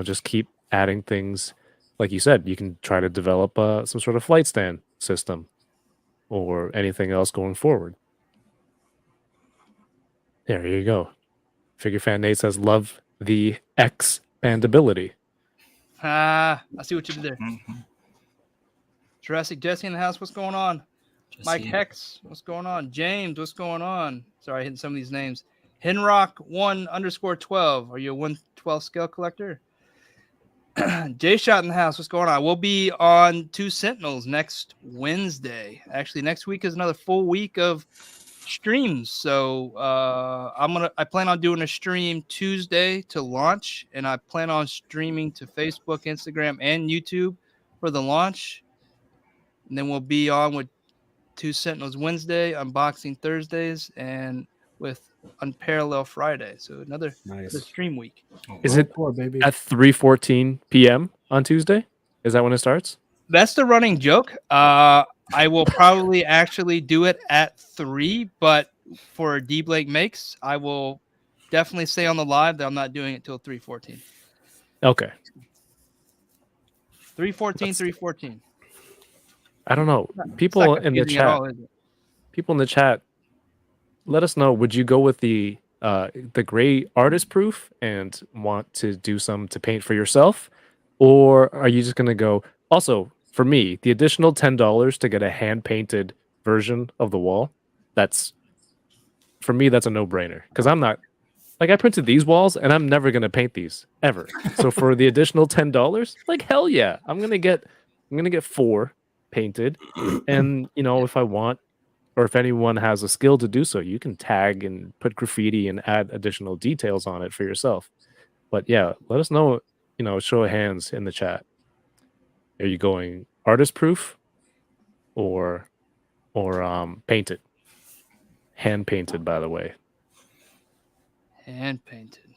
just keep adding things. Like you said, you can try to develop some sort of flight stand system or anything else going forward. There you go. Figure Fan Nate says, love the expandability. I see what you did there. Mm-hmm. Jurassic Jesse in the house. What's going on? Just Mike see. Hex. What's going on? James. What's going on? Sorry, hitting some of these names. Henrock1_12. Are you a 112 scale collector? J Shot in the house. What's going on? We'll be on 2 Sentinels next Wednesday. Actually, next week is another full week of streams. So I plan on doing a stream Tuesday to launch, and I plan on streaming to Facebook, Instagram, and YouTube for the launch. And then we'll be on with 2 Sentinels Wednesday, unboxing Thursdays, and with Unparalleled Friday. So another stream week. Is it baby? at 3:14 p.m. on Tuesday? Is that when it starts? That's the running joke. I will probably actually do it at 3, but for D-Blake Makes, I will definitely say on the live that I'm not doing it till 3:14. Okay. 3:14. I don't know. People in the chat, let us know. Would you go with the gray artist proof and want to do some to paint for yourself, or are you just gonna go? Also, for me, the additional $10 to get a hand painted version of the wall, that's for me. That's a no brainer because I'm not like I printed these walls and I'm never gonna paint these ever. So for the additional $10, like hell yeah, I'm gonna get 4 painted, and if I want, or if anyone has a skill to do so, you can tag and put graffiti and add additional details on it for yourself. But yeah, let us know, show of hands in the chat. Are you going artist proof or painted? Hand painted, by the way. Hand painted.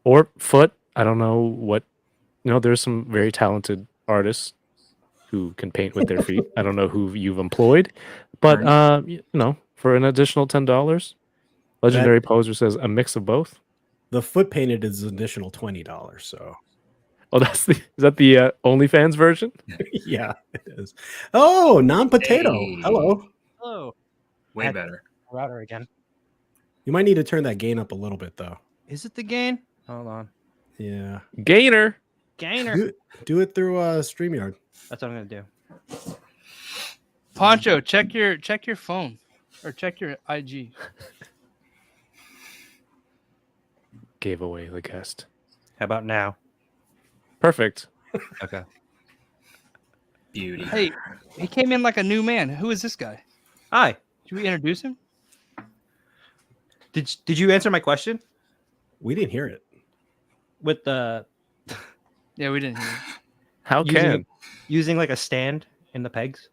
Or foot. I don't know what, there's some very talented artists who can paint with their feet. I don't know who you've employed, but for an additional $10, Legendary Poser says a mix of both. The foot painted is an additional $20. So, Oh, is that the OnlyFans version? Yeah, it is. Oh, non-potato. Hey. Hello. Oh, Way Had- better. router again. You might need to turn that gain up a little bit, though. Is it the gain? Hold on. Yeah. Gainer. Gainer. Do it through StreamYard. That's what I'm gonna do. Poncho, check your phone or check your IG. Gave away the guest. How about now? Perfect. Okay. Beauty. Hey, he came in like a new man. Who is this guy? Hi. Should we introduce him? Did you answer my question We didn't hear it. with the Yeah, we didn't hear him. How using, can? using like a stand in the pegs?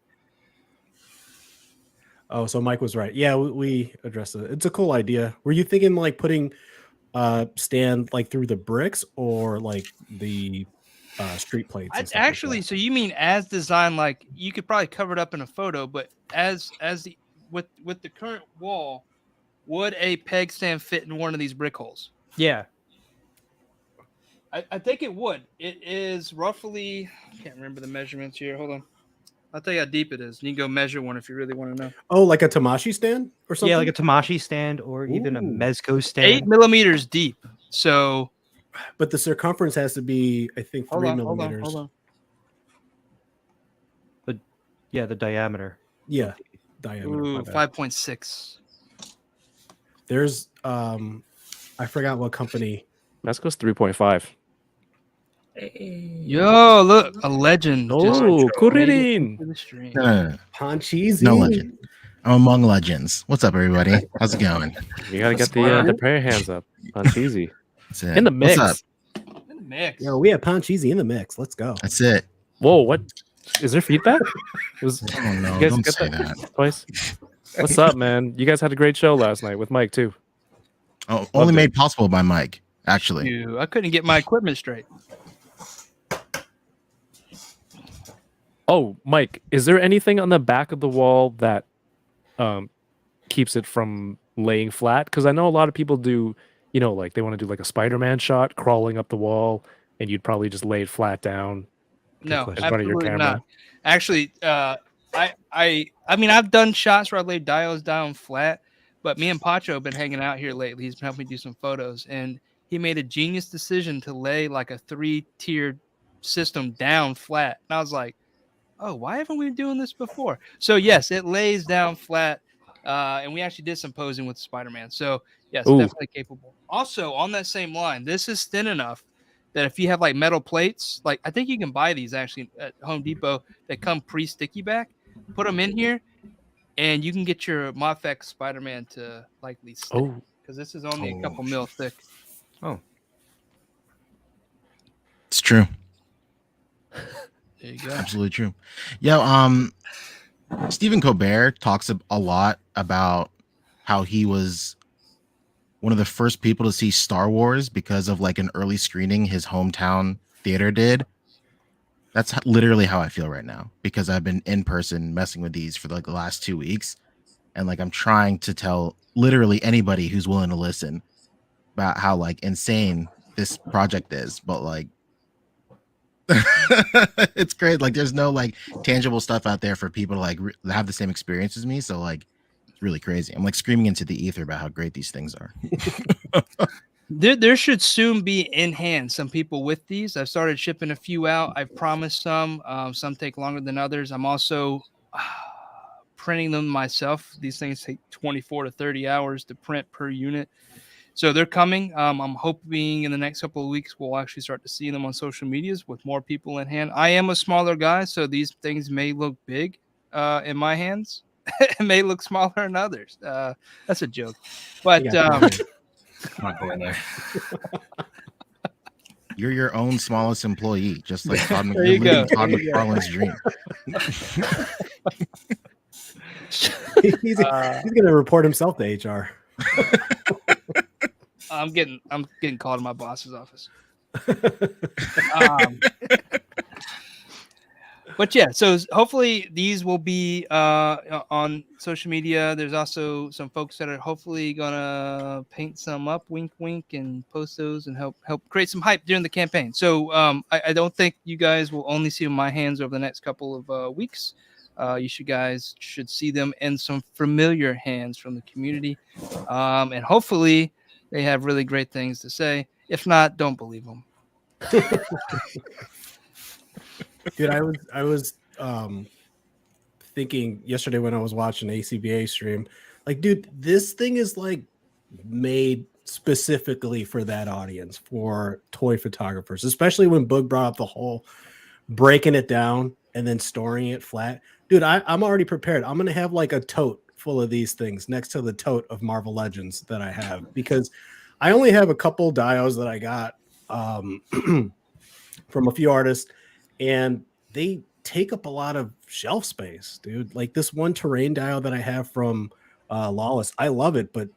Oh, so Mike was right. Yeah, we addressed it. It's a cool idea. Were you thinking like putting stand like through the bricks or like the street plates? and stuff like Actually, that? so you mean as designed? Like you could probably cover it up in a photo, but as the with the current wall, would a peg stand fit in one of these brick holes? Yeah. I think it would. It is roughly. I can't remember the measurements here. Hold on. I'll tell you how deep it is. You can go measure one if you really want to know. Oh, like a Tamashi stand or something? Yeah, like a Tamashi stand or even a Ooh. Mezco stand. 8 millimeters deep. So But the circumference has to be, I think, 3 hold millimeters. on. Yeah, the diameter. Yeah, diameter. Ooh, my bad. 5.6. There's I forgot what company. Mesco's 3.5. Yo, look, a legend. just Oh, made it Kuririn. to the stream. Poncheezy. No legend. I'm among legends. What's up, everybody? How's it going? You gotta get Square. the prayer hands up on cheesy. That's it. In the What's mix. up? In the mix. Yo, we have Poncheezy in the mix. Let's go. That's it. Whoa, what? Is there feedback? Was Oh no, you guys don't get say that that. twice? What's up, man? You guys had a great show last night with Mike too. Oh, only made possible by Mike, actually. Ew, I couldn't get my equipment straight. Oh, Mike, is there anything on the back of the wall that keeps it from laying flat? Because I know a lot of people do, like they want to do like a Spider-Man shot crawling up the wall, and you'd probably just lay it flat down. No, question. In front of your absolutely camera. not. Actually, I mean, I've done shots where I laid diodes down flat, but me and Pacho have been hanging out here lately. He's been helping me do some photos, and he made a genius decision to lay like a 3-tiered system down flat. And I was like, oh, why haven't we been doing this before? So yes, it lays down flat, and we actually did some posing with Spider-Man. So yes, Ooh. definitely capable. Also, on that same line, this is thin enough that if you have like metal plates, like I think you can buy these actually at Home Depot that come pre-sticky back, put them in here, and you can get your Mofex Spider-Man to likely stick Oh, because this is only a Oh, couple mil thick. It's true. There you go. Absolutely true. Stephen Colbert talks a lot about how he was one of the first people to see Star Wars because of like an early screening his hometown theater did. That's literally how I feel right now because I've been in person messing with these for like the last 2 weeks. And like I'm trying to tell literally anybody who's willing to listen about how like insane this project is. But like it's great. Like there's no like tangible stuff out there for people to like have the same experience as me. So like it's really crazy. I'm like screaming into the ether about how great these things are. There should soon be in hand some people with these. I've started shipping a few out. I've promised some. Some take longer than others. I'm also printing them myself. These things take 24 to 30 hours to print per unit. So they're coming. I'm hoping in the next couple of weeks we'll actually start to see them on social medias with more people in hand. I am a smaller guy, so these things may look big in my hands. It may look smaller in others. That's a joke. But I'm not going there. You're your own smallest employee, just like Todd, There you go. Todd There you go. McFarlane's dream. he's gonna report himself to HR. I'm getting called to my boss's office. But yeah, so hopefully these will be on social media. There's also some folks that are hopefully gonna paint some up, wink, wink, and post those and help create some hype during the campaign. So I don't think you guys will only see my hands over the next couple of weeks. You guys should see them in some familiar hands from the community, and hopefully they have really great things to say. If not, don't believe them. Dude, I was thinking yesterday when I was watching ACBA stream, like, dude, this thing is like made specifically for that audience, for toy photographers, especially when Boog brought up the whole breaking it down and then storing it flat. Dude, I'm already prepared. I'm gonna have like a tote full of these things next to the tote of Marvel Legends that I have, because I only have a couple dios that I got from a few artists, and they take up a lot of shelf space, dude. Like this one terrain dio that I have from Lawless, I love it, but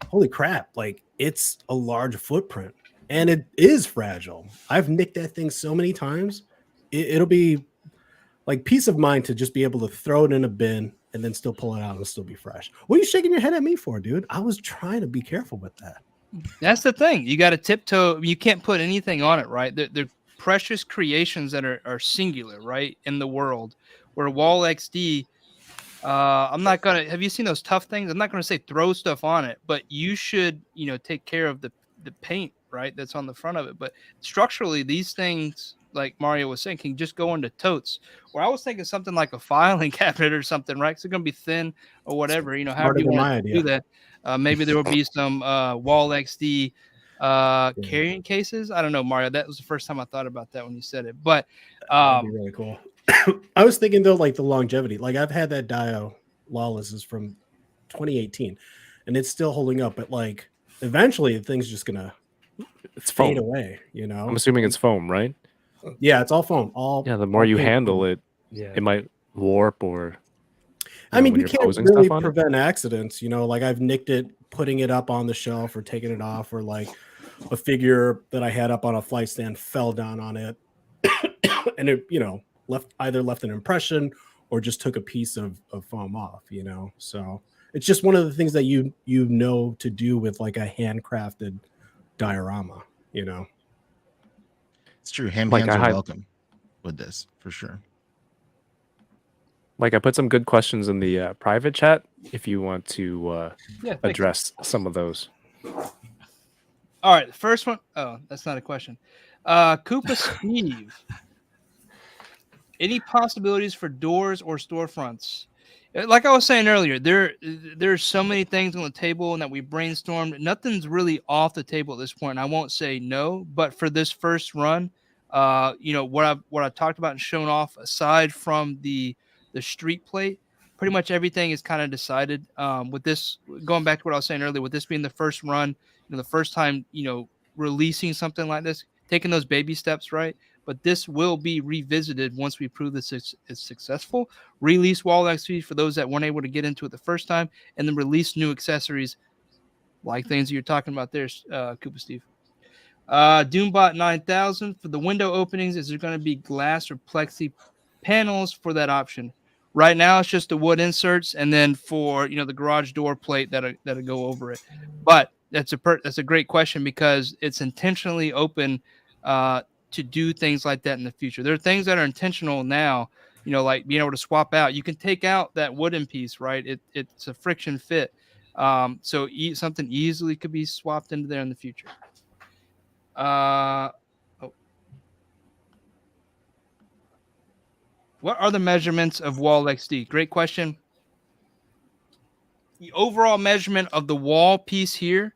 holy crap, like it's a large footprint and it is fragile. I've nicked that thing so many times. It'll be like peace of mind to just be able to throw it in a bin and then still pull it out and still be fresh. What are you shaking your head at me for, dude? I was trying to be careful with that. That's the thing. You got to tiptoe. You can't put anything on it, right? They're precious creations that are singular, right, in the world. Where WallXD, I'm not gonna. Have you seen those tough things? I'm not gonna say throw stuff on it, but you should, take care of the paint, right, that's on the front of it. But structurally, these things, like Mario was saying, can just go into totes. Where I was thinking something like a filing cabinet or something, right? So it's gonna be thin or whatever, however you want to do that. Maybe there will be some WallXD carrying cases. I don't know, Mario. That was the first time I thought about that when you said it. But that'd be really cool. I was thinking though, like the longevity. Like I've had that dio Lawless is from 2018, and it's still holding up. But like eventually, the thing's just gonna fade away. I'm assuming it's foam, right? Yeah, it's all foam. The more you handle it, it might warp or. I mean, you can't really prevent accidents, like I've nicked it, putting it up on the shelf or taking it off, or like a figure that I had up on a flight stand fell down on it and it, left an impression or just took a piece of foam off, so it's just one of the things that you know to do with like a handcrafted diorama, It's true. Hands are welcome with this for sure. Like I put some good questions in the private chat if you want to address some of those. All right, the first one. Oh, that's not a question. Koopa Steve. Any possibilities for doors or storefronts? Like I was saying earlier, there's so many things on the table and that we brainstormed. Nothing's really off the table at this point. I won't say no, but for this first run, what I've talked about and shown off, aside from the street plate, pretty much everything is kind of decided. With this, going back to what I was saying earlier, with this being the first run, the first time, releasing something like this, taking those baby steps, right? But this will be revisited once we prove this is successful. Release WallXD for those that weren't able to get into it the first time, and then release new accessories like things you're talking about there, Koopa Steve. Doombot 9000 for the window openings. Is there going to be glass or plexi panels for that option? Right now, it's just the wood inserts, and then for the garage door plate that'll go over it. But that's a great question, because it's intentionally open to do things like that in the future. There are things that are intentional now, like being able to swap out. You can take out that wooden piece, right? It's a friction fit. So something easily could be swapped into there in the future. What are the measurements of WallXD? Great question. The overall measurement of the wall piece here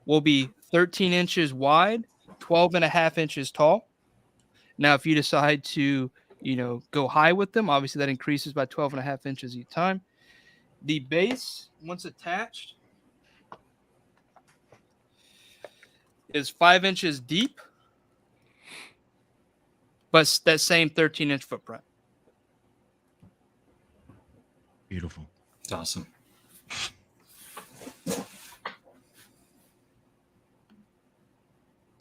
will be 13 inches wide, 12.5 inches tall. Now, if you decide to, go high with them, obviously that increases by 12.5 inches each time. The base, once attached, is 5 inches deep, but that same 13-inch footprint. Beautiful. It's awesome.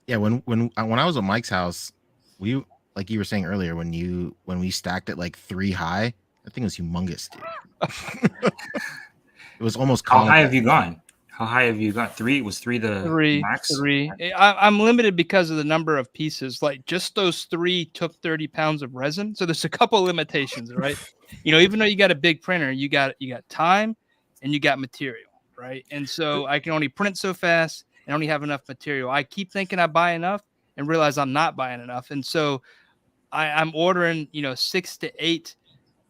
Yeah, when I was at Mike's house, we like you were saying earlier, when we stacked it like 3 high, that thing was humongous, dude. It was almost How high have comical. you gone? How high have you gone? 3? Was 3 the Three, max? three. I'm limited because of the number of pieces. Like just those 3 took 30 pounds of resin. So there's a couple limitations, right? Even though you got a big printer, you got time and you got material, right? And so I can only print so fast and only have enough material. I keep thinking I buy enough and realize I'm not buying enough. And so I'm ordering, 6 to 8.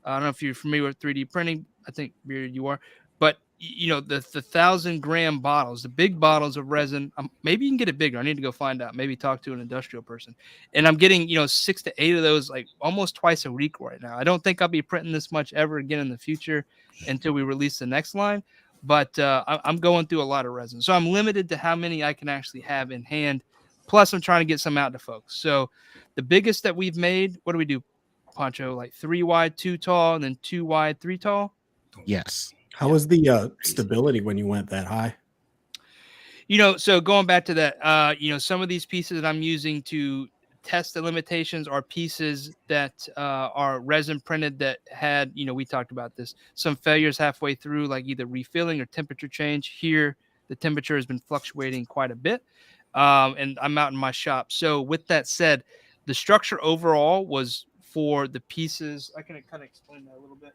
I don't know if you're familiar with 3D printing. I think Beard, you are. But the 1,000-gram bottles, the big bottles of resin. Maybe you can get it bigger. I need to go find out. Maybe talk to an industrial person. And I'm getting 6 to 8 of those like almost twice a week right now. I don't think I'll be printing this much ever again in the future until we release the next line. But I'm going through a lot of resin, so I'm limited to how many I can actually have in hand. Plus, I'm trying to get some out to folks. So the biggest that we've made, what do we do, Pancho? Like 3 wide, 2 tall, and then 2 wide, 3 tall. Yes. How was the stability when you went that high? So going back to that, some of these pieces that I'm using to test the limitations are pieces that are resin printed that had, we talked about this, some failures halfway through, like either refilling or temperature change. Here, the temperature has been fluctuating quite a bit, and I'm out in my shop. So with that said, the structure overall was for the pieces. I can kind of explain that a little bit.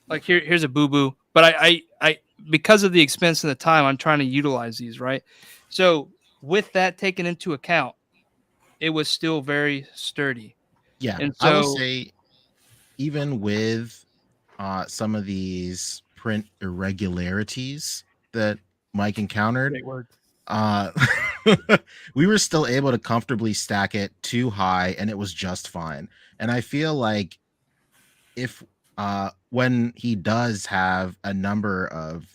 Like here's a boo-boo, but I because of the expense and the time, I'm trying to utilize these, right? So with that taken into account, it was still very sturdy. Yeah. And I will so say, even with some of these print irregularities that Mike encountered, great word. we were still able to comfortably stack it 2 high, and it was just fine. And I feel like if when he does have a number of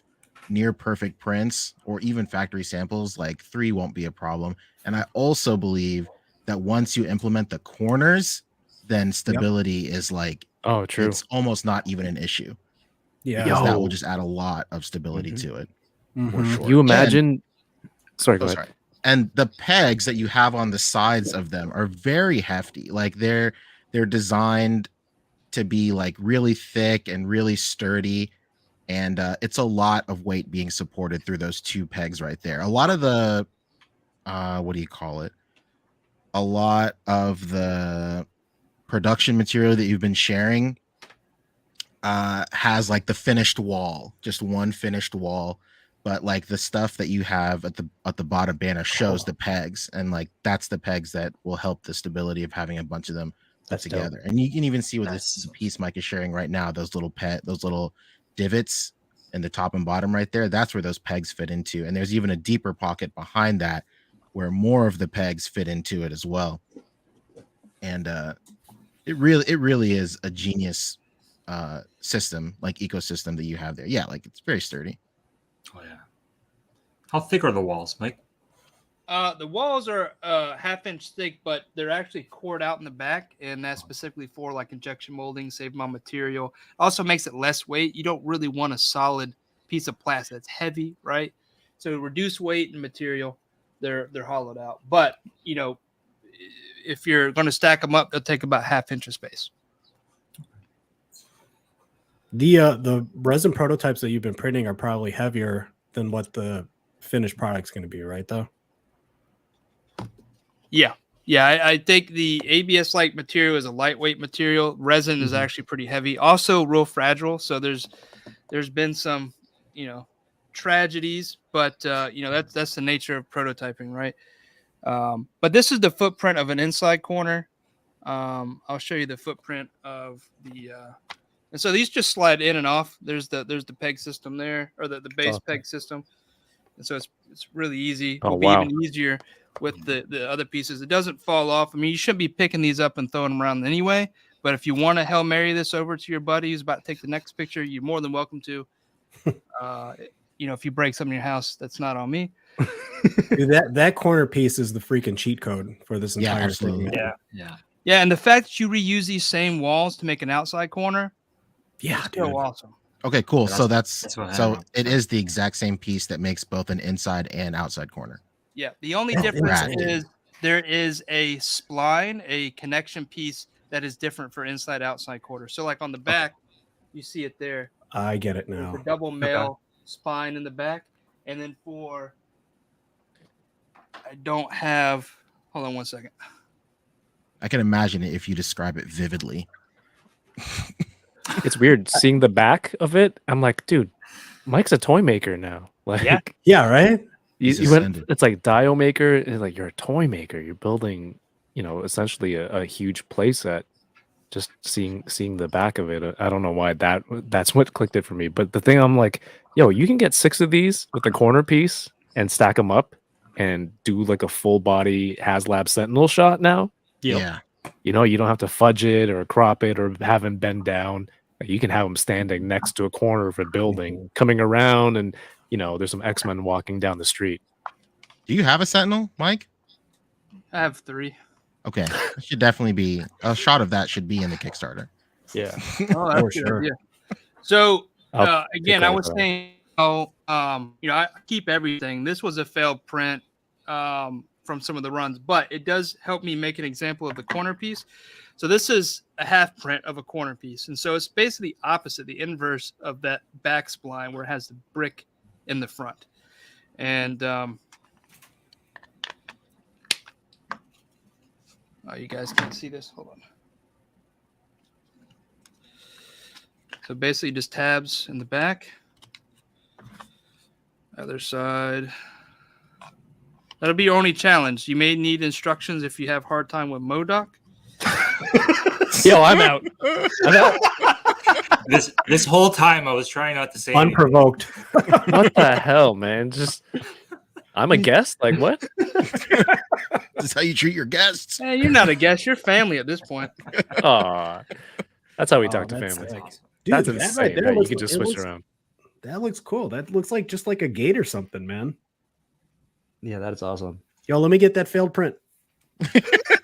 near perfect prints or even factory samples, like 3 won't be a problem. And I also believe that once you implement the corners, then stability is like, Oh, true. it's almost not even an issue. Yeah. Because that will just add a lot of stability to it. For Mhm. sure. You imagine. Sorry, go Oh, ahead. sorry. And the pegs that you have on the sides of them are very hefty. Like they're designed to be like really thick and really sturdy. And it's a lot of weight being supported through those 2 pegs right there. A lot of the what do you call it? A lot of the production material that you've been sharing has like the finished wall, just one finished wall. But like the stuff that you have at the bottom banner shows the pegs, and like that's the pegs that will help the stability of having a bunch of them put That's together. dope. And you can even see with That's this piece Mike is sharing right now, those little divots in the top and bottom right there. That's where those pegs fit into. And there's even a deeper pocket behind that where more of the pegs fit into it as well. And it really is a genius system, like ecosystem that you have there. Yeah, like it's very sturdy. Oh yeah. How thick are the walls, Mike? The walls are 1/2 inch thick, but they're actually cored out in the back, and that's specifically for like injection molding, save my material. Also makes it less weight. You don't really want a solid piece of plastic that's heavy, right? So reduce weight and material. They're hollowed out, but if you're going to stack them up, they'll take about 1/2 inch of space. The resin prototypes that you've been printing are probably heavier than what the finished product's going to be, right? Though. Yeah. I think the ABS-like material is a lightweight material. Resin is actually pretty heavy, also real fragile. So there's been some, tragedies, but that's the nature of prototyping, right? But this is the footprint of an inside corner. I'll show you the footprint of the. And so these just slide in and off. There's the peg system there, or the base peg system. And so it's really easy. Oh, Will be wow. even easier with the other pieces. It doesn't fall off. I mean, you shouldn't be picking these up and throwing them around anyway. But if you want to Hail Mary this over to your buddy who's about to take the next picture, you're more than welcome to. If you break something in your house, that's not on me. Dude, that corner piece is the freaking cheat code for this entire absolutely. thing. Yeah. Yeah, and the fact that you reuse these same walls to make an outside corner, Yeah, is dude. so awesome. Okay, cool. Yeah, So that's what I so have. it is the exact same piece that makes both an inside and outside corner. Yeah, the only Oh, difference rad, dude. is there is a spline, a connection piece that is different for inside outside quarter. So like on the back, you see it there. I get it There's now. a double male spine in the back, and then I don't have. Hold on one second. I can imagine it if you describe it vividly. It's weird seeing the back of it. I'm like, dude, Mike's a toy maker now. Like, Yeah, right. you He's went. ascended. It's like Dio maker. And like you're a toy maker. You're building, essentially a huge playset. Just seeing the back of it. I don't know why that's what clicked it for me. But the thing I'm like, yo, you can get 6 of these with the corner piece and stack them up and do like a full body HasLab Sentinel shot now. Yeah. You don't have to fudge it or crop it or have him bend down. You can have him standing next to a corner of a building, coming around, and there's some X-Men walking down the street. Do you have a Sentinel, Mike? I have 3. Okay. It should definitely be a shot of that should be in the Kickstarter. Yeah. Oh, that's For a good sure. idea. So I'll again, take I credit was for that. saying, I keep everything. This was a failed print from some of the runs, but it does help me make an example of the corner piece. So this is a half print of a corner piece, and so it's basically opposite, the inverse of that back spline where it has the brick in the front. And you guys can't see this. Hold on. So basically just tabs in the back. Other side. That'll be your only challenge. You may need instructions if you have hard time with MODOK. Yo, I'm out. This whole time I was trying not to say anything. Unprovoked. What the hell, man? Just I'm a guest? Like what? This is how you treat your guests. Hey, you're not a guest. You're family at this point. Aw. That's how we talk to that's family. sick. Awesome. Dude, That's that insane. right there That you looks- can just it switch looks- around. That looks cool. That looks like just like a gate or something, man. Yeah, that is awesome. Yo, let me get that failed print.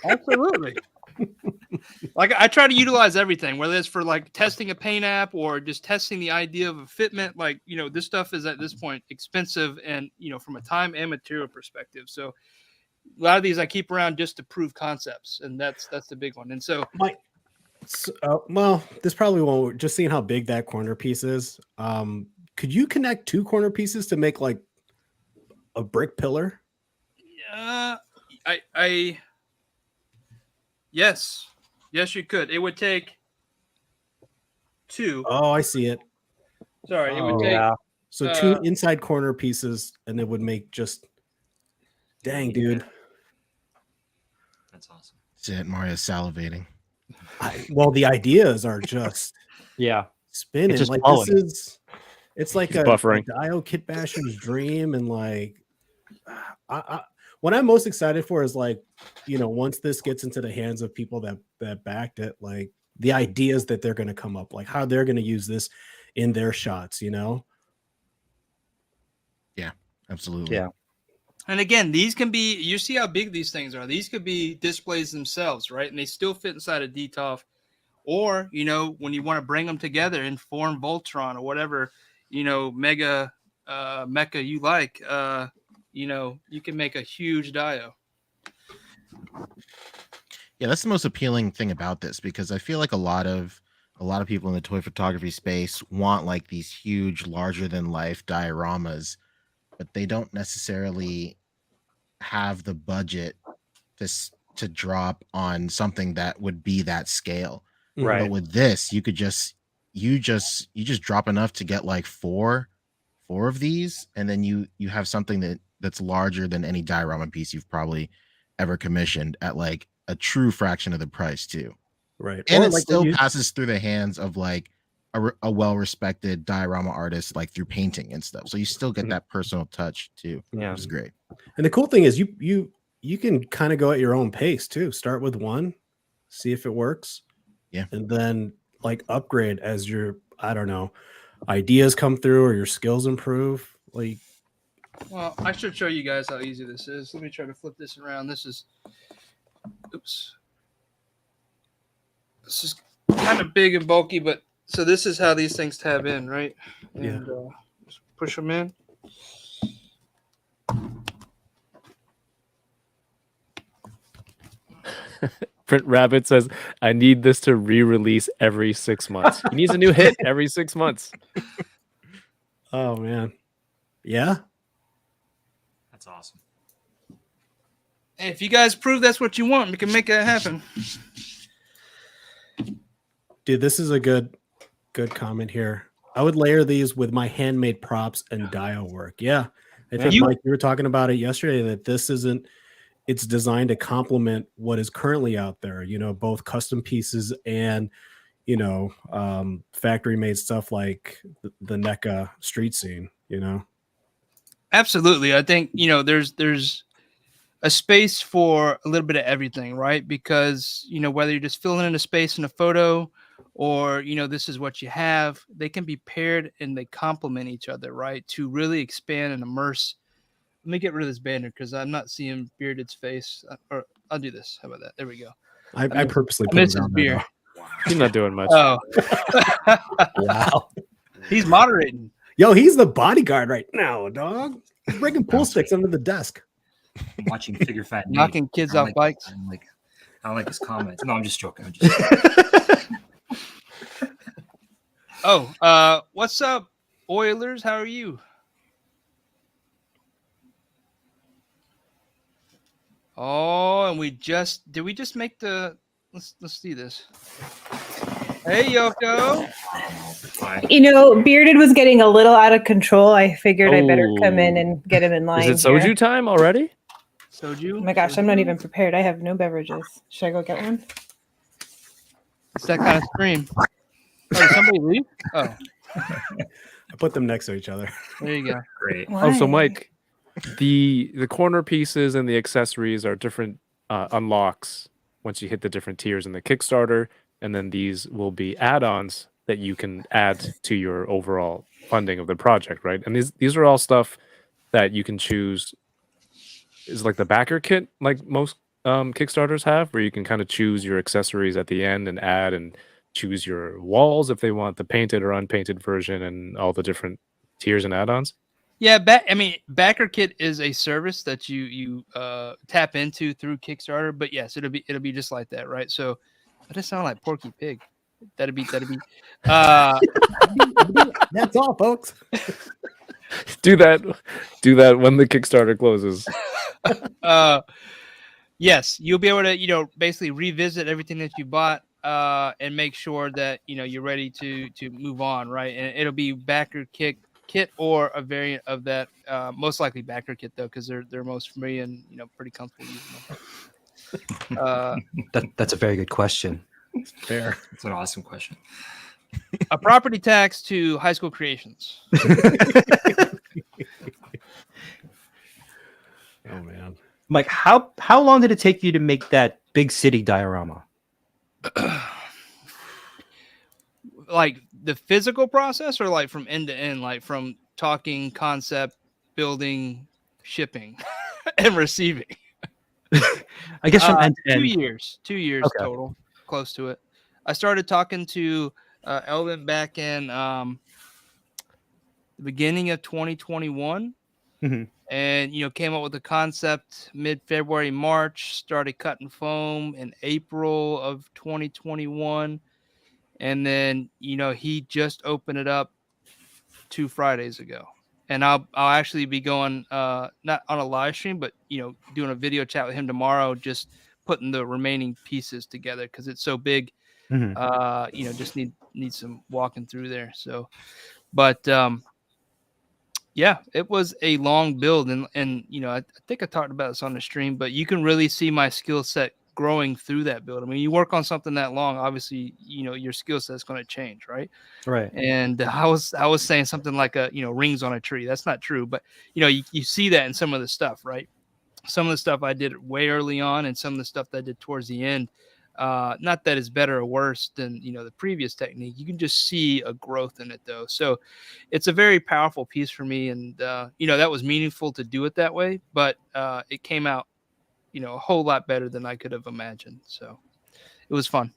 Absolutely. Like I try to utilize everything, whether it's for like testing a paint app or just testing the idea of a fitment. Like, this stuff is at this point expensive and, from a time and material perspective. So a lot of these I keep around just to prove concepts. And that's the big one. And so Well, this probably won't. Just seeing how big that corner piece is. Could you connect 2 corner pieces to make like a brick pillar? Yes, you could. It would take 2. Oh, I see it. Sorry, it would Oh, take. yeah. So 2 inside corner pieces, and it would make just. Dang, dude. That's awesome. That's it. Mario's salivating. Well, the ideas are just Yeah. spinning. just Like flowing. it's like He's a buffering. Dio Kit Basher's dream, and like, what I'm most excited for is like, once this gets into the hands of people that backed it, like the ideas that they're going to come up, like how they're going to use this in their shots. Absolutely. Yeah. And again, these can be, you see how big these things are. These could be displays themselves, right? And they still fit inside a DTOF. Or, when you want to bring them together and form Voltron or whatever, mega mecha you like, you can make a huge Dio. Yeah, that's the most appealing thing about this, because I feel like a lot of people in the toy photography space want like these huge, larger than life dioramas, but they don't necessarily have the budget to drop on something that would be that scale. Right. But with this, you could just drop enough to get like four of these, and then you have something that's larger than any diorama piece you've probably ever commissioned at like a true fraction of the price too. Right. And Or it like still when you- passes through the hands of like a well-respected diorama artist, like through painting and stuff. So you still get that personal touch too, Yeah. which is great. And the cool thing is you can kind of go at your own pace too. Start with one, see if it works. Yeah. And then like upgrade as your, I don't know, ideas come through or your skills improve. Like, Well, I should show you guys how easy this is. Let me try to flip this around. This is kind of big and bulky, but so this is how these things tab in, right? And just push them in. Print Rabbit says, I need this to re-release every 6 months. He needs a new hit every 6 months. Oh man. Yeah. That's awesome. Hey, if you guys prove that's what you want, we can make that happen. Dude, this is a good comment here. I would layer these with my handmade props and dio work. Yeah. I think Mike, you were talking about it yesterday that this isn't, it's designed to complement what is currently out there, you know, both custom pieces and, you know, factory made stuff like the NECA street scene, you know. Absolutely. I think, you know, there's a space for a little bit of everything, right? Because, you know, whether you're just filling in a space in a photo or, you know, this is what you have, they can be paired and they complement each other, right? To really expand and immerse. Let me get rid of this banner because I'm not seeing Bearded's face. Or I'll do this. How about that? There we go. I purposely put miss him his down beer. there, He's not doing much. Oh, wow. he's moderating. Yo, he's the bodyguard right now, dog. He's bringing pool sticks under the desk. I'm watching Figure Fat Nate. Knocking kids off bikes. I don't like his comments. No, I'm just joking. I'm just joking. Oh, what's up, Oilers? How are you? Oh, and did we just make the let's see this. Hey, Yoko. Hi. You know, Bearded was getting a little out of control. I figured I better come in and get him in line. Is it soju here. time already? Soju? Oh my gosh, I'm not even prepared. I have no beverages. Should I go get one? It's that kind of stream. Oh, did somebody leave? Oh, I put them next to each other. there you go. Great. Oh, so Why? Mike, the corner pieces and the accessories are different unlocks once you hit the different tiers in the Kickstarter, and then these will be add-ons that you can add to your overall funding of the project, right? And these are all stuff that you can choose. Is like the backer kit, like most Kickstarters have, where you can kind of choose your accessories at the end and add and choose your walls if they want the painted or unpainted version and all the different tiers and add-ons. Yeah, I mean, Backer Kit is a service that you tap into through Kickstarter, but yes, it'll be just like that, right? So that does sound like Porky Pig. That'd be That's all, folks. Do that when the Kickstarter closes. Yes, you'll be able to, you know, basically revisit everything that you bought and make sure that, you know, you're ready to move on, right? And it'll be Backer Kit or a variant of that, most likely Backer Kit though, because they're most familiar and, you know, pretty comfortable using them. That's a very good question. Fair. That's an awesome question. A property tax to High School Creations. Oh man. Mike, how long did it take you to make that big city diorama? Like the physical process, or like from end to end, like from talking, concept, building, shipping, and receiving? I guess from end to end. 2 years. 2 years Okay. total, close to it. I started talking to Elvin back in the beginning of 2021. Mhm. And, you know, came up with the concept mid-February, March, started cutting foam in April of 2021. And then, you know, he just opened it up 2 Fridays ago. And I'll actually be going, not on a live stream, but, you know, doing a video chat with him tomorrow, just putting the remaining pieces together because it's so big. Mhm. You know, just need some walking through there. So, but, yeah, it was a long build, and you know, I think I talked about this on the stream, but you can really see my skill set growing through that build. I mean, you work on something that long, obviously, you know, your skill set is going to change, right? Right. And I was saying something like rings on a tree. That's not true, but you know, you see that in some of the stuff, right? Some of the stuff I did way early on, and some of the stuff that I did towards the end. Not that it's better or worse than, you know, the previous technique. You can just see a growth in it though. So it's a very powerful piece for me. And, you know, that was meaningful to do it that way, but it came out, you know, a whole lot better than I could have imagined. So it was fun.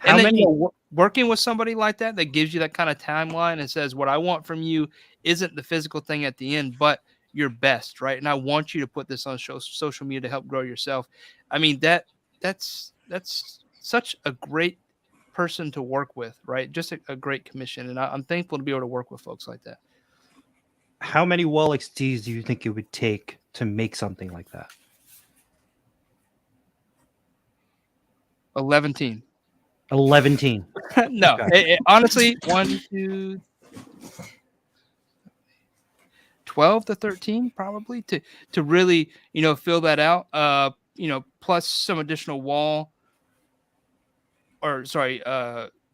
And then, you know, working with somebody like that gives you that kind of timeline and says, what I want from you isn't the physical thing at the end, but your best, right? And I want you to put this on social media to help grow yourself. I mean, that's that's such a great person to work with, right? Just a great commission, and I'm thankful to be able to work with folks like that. How many WallXDs do you think it would take to make something like that? 11. 11. No, Okay. honestly, 1, 2, 12 to 13 probably to really fill that out. Plus some additional wall, or sorry,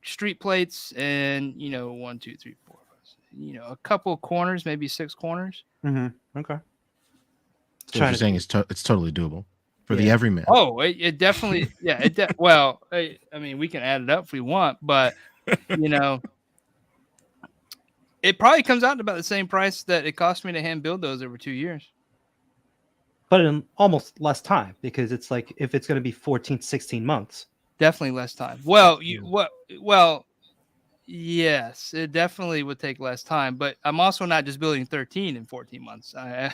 street plates, and 1, 2, 3, 4, 5, 6, a couple of corners, maybe 6 corners. Mm-hmm. Okay. So what you're saying is it's totally doable for the Yeah. everyman. Oh, it definitely, yeah. Well, I mean, we can add it up if we want, but it probably comes out to about the same price that it cost me to hand build those over 2 years. But in almost less time, because it's like if it's going to be 14, 16 months. Definitely less time. Well, Well, yes, it definitely would take less time, but I'm also not just building 13 in 14 months. I'm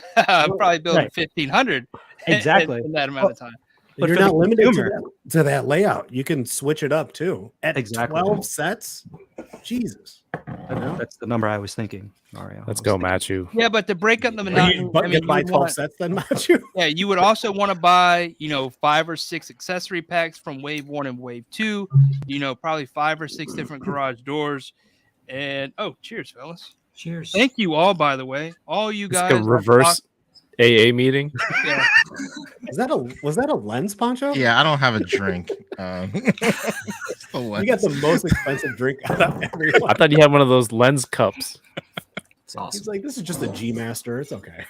probably building Right. 1,500 Exactly. in that amount of time. But You're for the not limited consumer- to that layout. You can switch it up too. At Exactly. 12 sets? Jesus. That's the number I was thinking, Mario. Let's go, Matthew. Yeah, but to break up the monotony, But you buy would 12 want- sets then, Machu? yeah, you would also want to buy, 5 or 6 accessory packs from Wave 1 and Wave 2, probably 5 or 6 different garage doors. And cheers, fellas. Cheers. Thank you all, by the way. All you It's guys. like a reverse AA meeting. Yeah. Was that a lens, Poncho? Yeah, I don't have a drink. You got the most expensive drink out of everyone. I thought you had one of those lens cups. It's awesome. He's like, this is just a G Master. It's okay.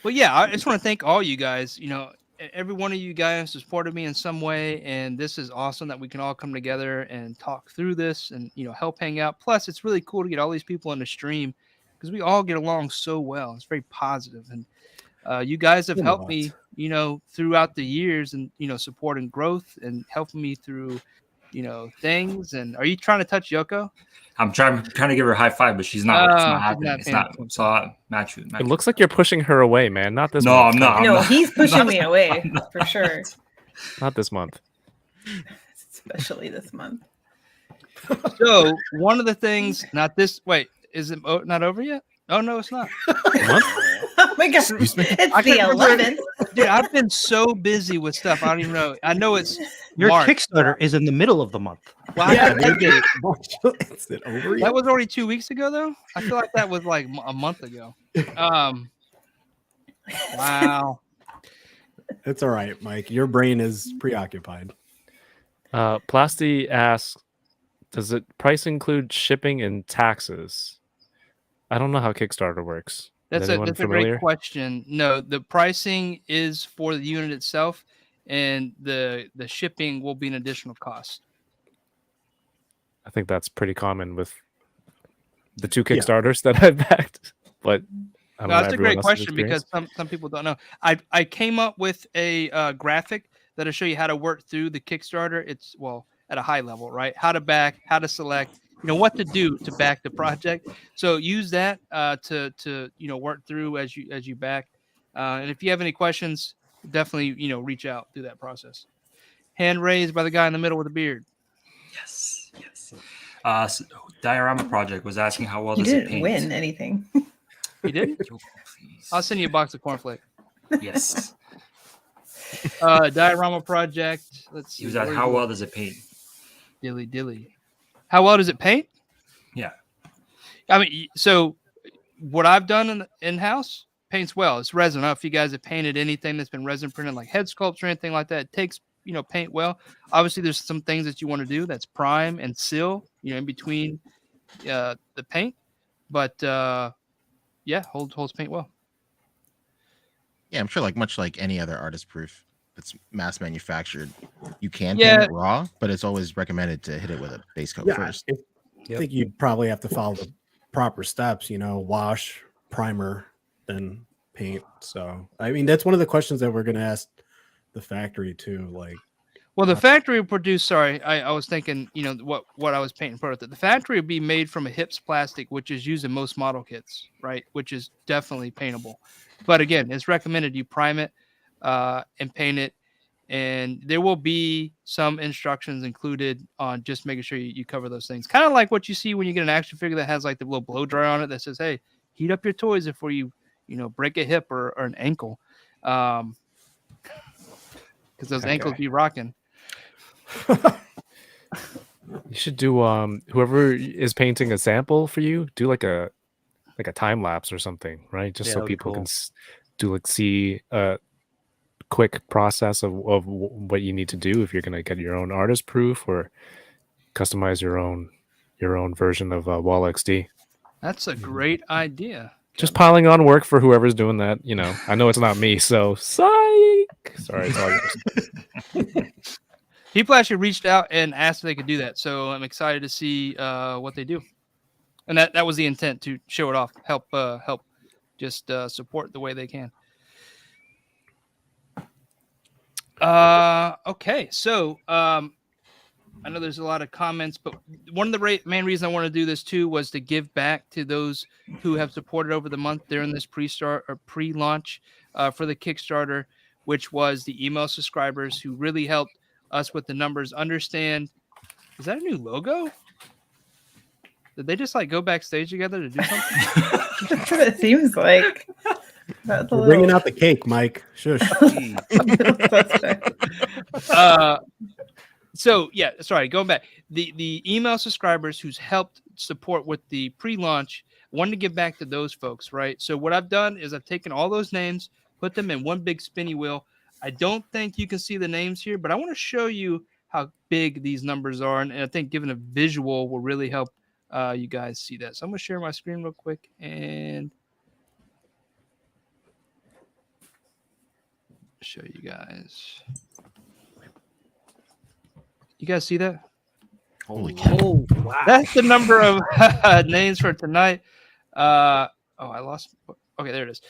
But yeah, I just want to thank all you guys. Every one of you guys supported me in some way, and this is awesome that we can all come together and talk through this and help hang out. Plus, it's really cool to get all these people on the stream because we all get along so well. It's very positive, and you guys have helped me, throughout the years, and supporting growth and helping me through, things. And are you trying to touch Yoko? I'm trying to give her a high five, but she's not. It's not happening. It's not. paying So match you. It looks like you're pushing her away, man. Not this No, month. I'm not. I'm No, not. he's pushing not- me away I'm not. for sure, Not this month. especially this month. So one of the things, not this. Wait, is it not over yet? Oh no, it's not. Month? Oh my gosh, Excuse me? it's I the can't remember. 11th. Dude, I've been so busy with stuff. I don't even know. I know it's Your March. Kickstarter is in the middle of the month. Wow, Yeah, that, dude. Is it over yet? was already 2 weeks ago, though. I feel like that was like a month ago. Wow. It's all right, Mike. Your brain is preoccupied. Plasty asks, does it price include shipping and taxes? I don't know how Kickstarter works. Is That's anyone a familiar? great question. No, the pricing is for the unit itself, and the shipping will be an additional cost. I think that's pretty common with the 2 Kickstarters that I've backed. But I don't No, know that's a everyone great else's question experience. because some people don't know. I came up with a graphic that'll show you how to work through the Kickstarter. It's at a high level, right? How to back, how to select, what to do to back the project. So use that to work through as you back. And if you have any questions, definitely reach out through that process. Hand raised by the guy in the middle with the beard. Yes. So Diorama Project was asking how well You does it didn't paint? win anything. You did? Yoko, please. I'll send you a box of cornflake. Yes. Diorama project. Let's see. He was asking how well does it paint? Dilly. How well does it paint? Yeah. I mean, so what I've done in house paints well. It's resin. I don't know if you guys have painted anything that's been resin printed, like head sculpts or anything like that. It takes paint well. Obviously, there's some things that you want to do. That's prime and seal. In between the paint, but yeah, holds paint well. Yeah, I'm sure much like any other artist proof that's mass manufactured, you can Yeah. paint it raw, but it's always recommended to hit it with a base coat first. I think you'd probably have to follow the proper steps, wash, primer, then paint. So, I mean, that's one of the questions that we're going to ask the factory too. Well, the factory would produce. Sorry, I was thinking. What I was painting prototype. The factory would be made from a HIPS plastic, which is used in most model kits, right? Which is definitely paintable. But again, it's recommended you prime it and paint it. And there will be some instructions included on just making sure you cover those things. Kind of like what you see when you get an action figure that has like the little blow dryer on it that says, hey, heat up your toys before you break a hip or an ankle. Because those ankles be rocking. You should do whoever is painting a sample for you, do like a time lapse or something, right? Just Yeah, so that'd be people cool. can do like see a quick process of what you need to do if you're gonna get your own artist proof or customize your own version of WallXD. That's a great idea. Just piling on work for whoever's doing that. I know it's not me, so psych. Sorry, it's all yours. People actually reached out and asked if they could do that, so I'm excited to see what they do. And that was the intent, to show it off, help just support the way they can. Okay, so I know there's a lot of comments, but one of the main reasons I want to do this too was to give back to those who have supported over the month during this pre-start or pre-launch for the Kickstarter, which was the email subscribers who really helped us with the numbers. Understand? Is that a new logo? Did they just like go backstage together to do something? That's what it seems like. That's a We're bringing little- out the cake, Mike. Shush. So yeah, sorry, going back. The email subscribers who's helped support with the pre-launch, wanted to give back to those folks, right? So what I've done is I've taken all those names, put them in one big spinny wheel. I don't think you can see the names here, but I want to show you how big these numbers are, and I think giving a visual will really help you guys see that. So I'm gonna share my screen real quick and show you guys. You guys see that? Holy cow. Oh wow! That's the number of names for tonight. I lost. Okay, there it is.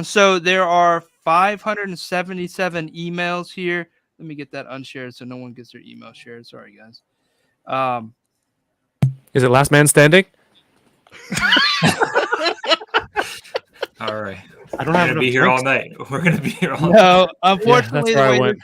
So there are 577 emails here. Let me get that unshared so no one gets their email shared. Sorry, guys. Is it last man standing? All right. I don't We're have gonna enough be here drinks. all night. We're gonna be here all night. No, unfortunately, that's where I went.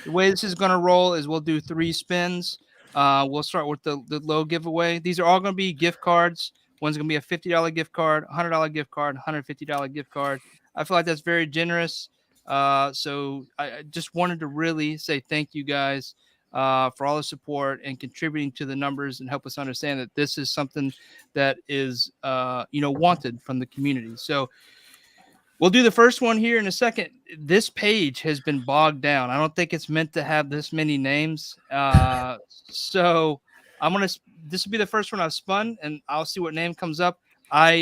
the way this is going to roll is we'll do 3 spins. We'll start with the low giveaway. These are all going to be gift cards. One's going to be a $50 gift card, $100 gift card, $150 gift card. I feel like that's very generous. So I just wanted to really say thank you guys for all the support and contributing to the numbers and help us understand that this is something that is wanted from the community. So we'll do the first one here in a second. This page has been bogged down. I don't think it's meant to have this many names. So this will be the first one I've spun, and I'll see what name comes up. I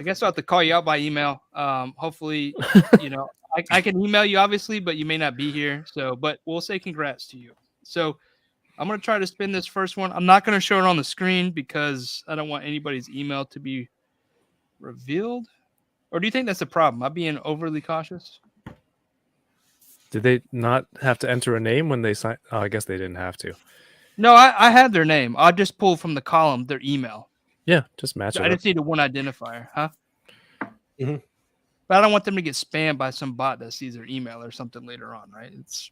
guess I'll have to call you out by email. Hopefully, I can email you obviously, but you may not be here. So, but we'll say congrats to you. So I'm going to try to spin this first one. I'm not going to show it on the screen because I don't want anybody's email to be revealed. Or do you think that's a problem? I'm being overly cautious. Did they not have to enter a name when they signed? Oh, I guess they didn't have to. No, I have their name. I'll just pull from the column their email. Yeah, just match So it I up. just need a one identifier, huh? Mhm. But I don't want them to get spammed by some bot that sees their email or something later on, right? It's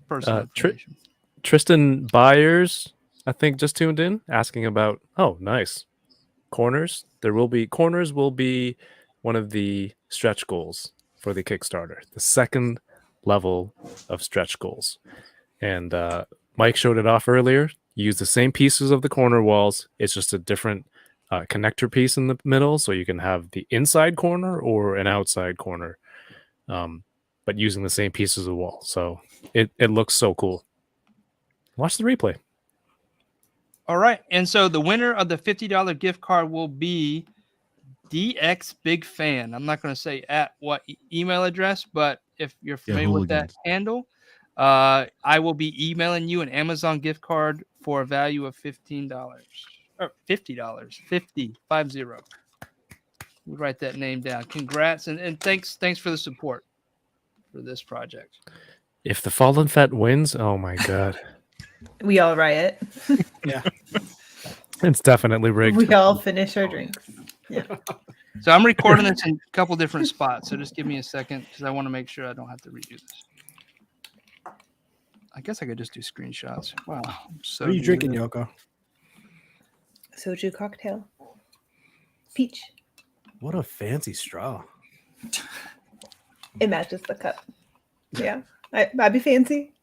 personal information. Tristan Byers, I think, just tuned in, asking about. Oh, nice. Corners. Corners will be one of the stretch goals for the Kickstarter, the second level of stretch goals. And Mike showed it off earlier. You use the same pieces of the corner walls. It's just a different connector piece in the middle, so you can have the inside corner or an outside corner, but using the same pieces of the wall. So it looks so cool. Watch the replay. All right. And so the winner of the $50 gift card will be DX Big Fan. I'm not going to say at what email address, but if you're familiar with that handle, I will be emailing you an Amazon gift card for a value of $15 or $50. 50. We write that name down. Congrats and thanks for the support for this project. If the Fallen Fett wins, oh my god. We all riot. Yeah. It's definitely rigged. We all finish our drinks. Yeah. So I'm recording this in a couple different spots. So just give me a second because I want to make sure I don't have to redo this. I guess I could just do screenshots. Wow. So What are you drinking, Yoko? Soju cocktail. Peach. What a fancy straw. It matches the cup. Yeah. I'd be fancy.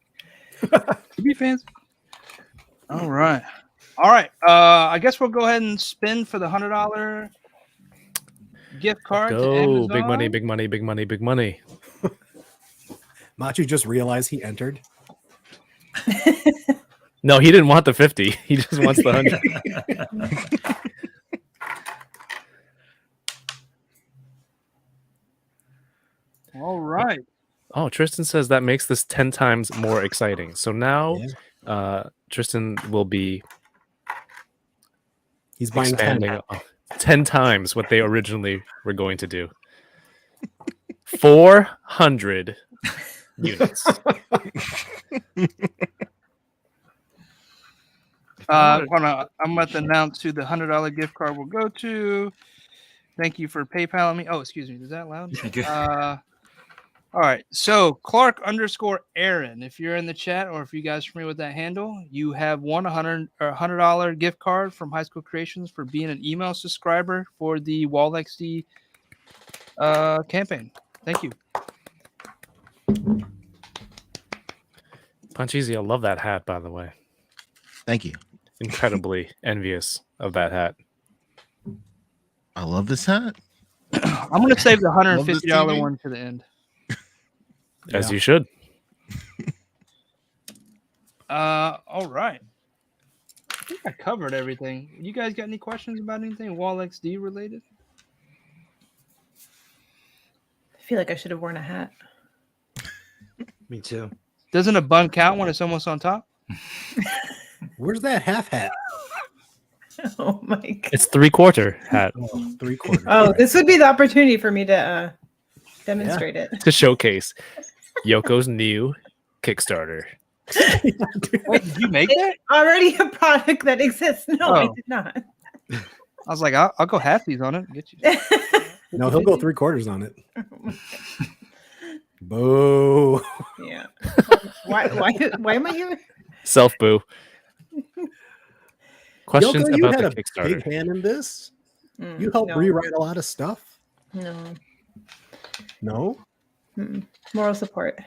Be fancy. All right. All right. I guess we'll go ahead and spin for the $100 gift card. To Go. Amazon. Big money, big money, big money, big money. Machu just realized he entered. No, he didn't want the 50. He just wants the 100. All right. Oh, Tristan says that makes this 10 times more exciting. So now Tristan will be He's buying 10. expanding 10 times what they originally were going to do. 400 units. I'm about to announce who the $100 gift card will go to. Thank you for PayPaling me. Oh, excuse me. Is that loud? All right. So Clark_Aaron, if you're in the chat or if you guys are familiar with that handle, you have won $100 gift card from High School Creations for being an email subscriber for the WallXD campaign. Thank you. Puncheezy, I love that hat, by the way. Thank you. Incredibly envious of that hat. I love this hat. I'm going to save the Love this $150 TV. one to the end. As you should. All right. I think I covered everything. You guys got any questions about anything WallXD related? I feel like I should have worn a hat. Me too. Doesn't a bun count when it's almost on top? Where's that half hat? Oh my god. It's 3/4 hat Oh, 3/4. Oh, this would be the opportunity for me to demonstrate it. to showcase Yoko's new KickStarter. Wait, did you make that? Already a product that exists. No, I Oh. did not. I was like, I'll go half these on it. Get you. No, he'll go 3/4 on it. Boo. Yeah. Why am I here? Self boo. Questions Yoko, you about had the a Kickstarter. big hand in this. Mm, You helped no. rewrite a lot of stuff. No. No? Moral support.